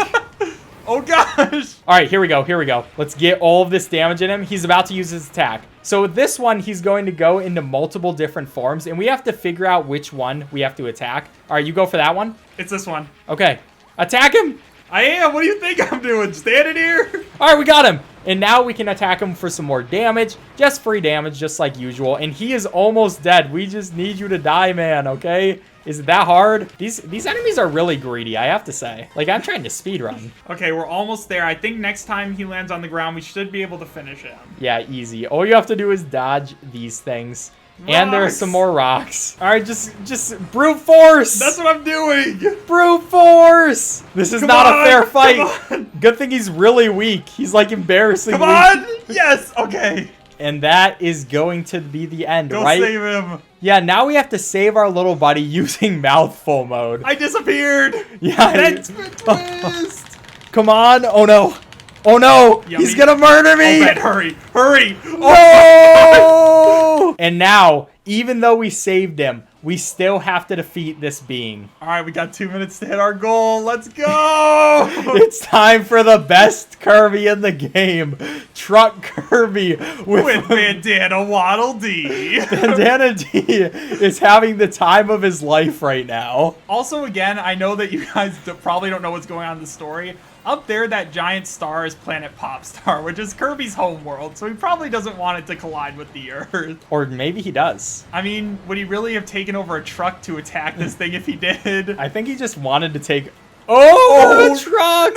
B: Oh gosh!
A: All right, here we go, here we go. Let's get all of this damage in him. He's about to use his attack. So with this one, he's going to go into multiple different forms, and we have to figure out which one we have to attack. All right, you go for that one?
B: It's this one.
A: Okay. Attack him!
B: I am! What do you think I'm doing? Standing here?
A: All right, we got him. And now we can attack him for some more damage. Just free damage, just like usual. And he is almost dead. We just need you to die, man, okay? Is it that hard? These enemies are really greedy, I have to say. Like, I'm trying to speedrun.
B: Okay, we're almost there. I think next time he lands on the ground, we should be able to finish him.
A: Yeah, easy. All you have to do is dodge these things. Rocks. And there are some more rocks. All right, just brute force.
B: That's what I'm doing.
A: Brute force. This is not a fair fight. Good thing he's really weak. He's like embarrassingly weak.
B: Come on. Yes. Okay.
A: And that is going to be the end, right?
B: Go save him.
A: Yeah, now we have to save our little buddy using mouthful mode.
B: I disappeared.
A: Yeah.
B: That's twist.
A: Come on. Oh, no. Oh, no.
B: Yummy.
A: He's going to murder me.
B: Oh, man, hurry. Hurry.
A: Oh. And now, even though we saved him, we still have to defeat this being.
B: All right, we got 2 minutes to hit our goal. Let's go!
A: It's time for the best Kirby in the game. Truck Kirby
B: With Bandana Waddle Dee.
A: Bandana D is having the time of his life right now.
B: Also, again, I know that you guys probably don't know what's going on in the story. Up there, that giant star is Planet Popstar, which is Kirby's home world, so he probably doesn't want it to collide with the Earth.
A: Or maybe he does.
B: I mean, would he really have taken over a truck to attack this thing if he did?
A: I think he just wanted to take... Oh, the truck!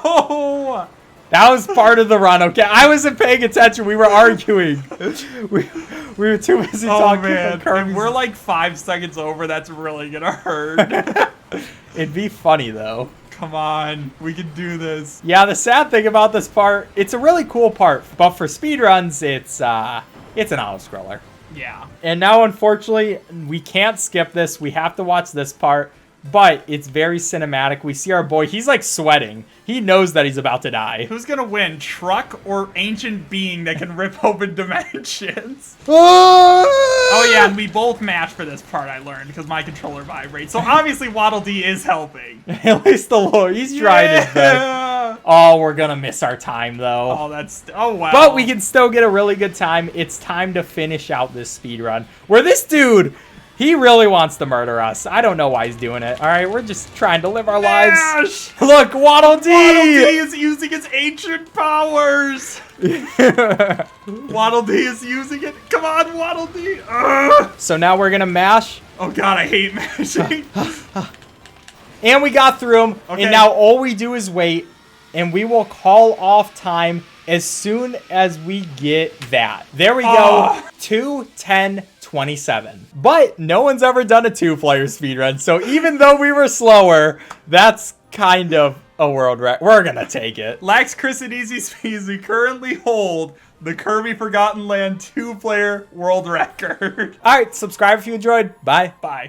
B: No!
A: That was part of the run, okay? I wasn't paying attention. We were arguing. We were too busy talking about Kirby.
B: If we're like 5 seconds over, that's really gonna hurt.
A: It'd be funny, though.
B: Come on, we can do this.
A: Yeah, the sad thing about this part, it's a really cool part, but for speedruns, it's an auto-scroller.
B: Yeah.
A: And now, unfortunately, we can't skip this. We have to watch this part, but it's very cinematic. We see our boy, he's like sweating. He knows that he's about to die.
B: Who's gonna win, truck or ancient being that can rip open dimensions? Oh yeah, and we both mash for this part, I learned, because my controller vibrates. So obviously Waddle Dee is helping.
A: At least the Lord, he's trying his best. Oh, we're gonna miss our time though.
B: Oh wow.
A: But we can still get a really good time. It's time to finish out this speed run. Where this dude, he really wants to murder us. I don't know why he's doing it. All right, we're just trying to live our lives. Look, Waddle Dee!
B: Waddle Dee is using his ancient powers. Waddle Dee is using it. Come on, Waddle Dee.
A: So now we're gonna mash.
B: Oh god, I hate mashing.
A: And we got through him.
B: Okay.
A: And now all we do is wait. And we will call off time as soon as we get that. There we go. 2:10:27. But no one's ever done a 2-player speedrun. So even though we were slower, that's kind of a world record. We're going to take it.
B: Lax, Chris, and EazySpeezy currently hold the Kirby Forgotten Land 2-player world record.
A: All right, subscribe if you enjoyed. Bye.
B: Bye.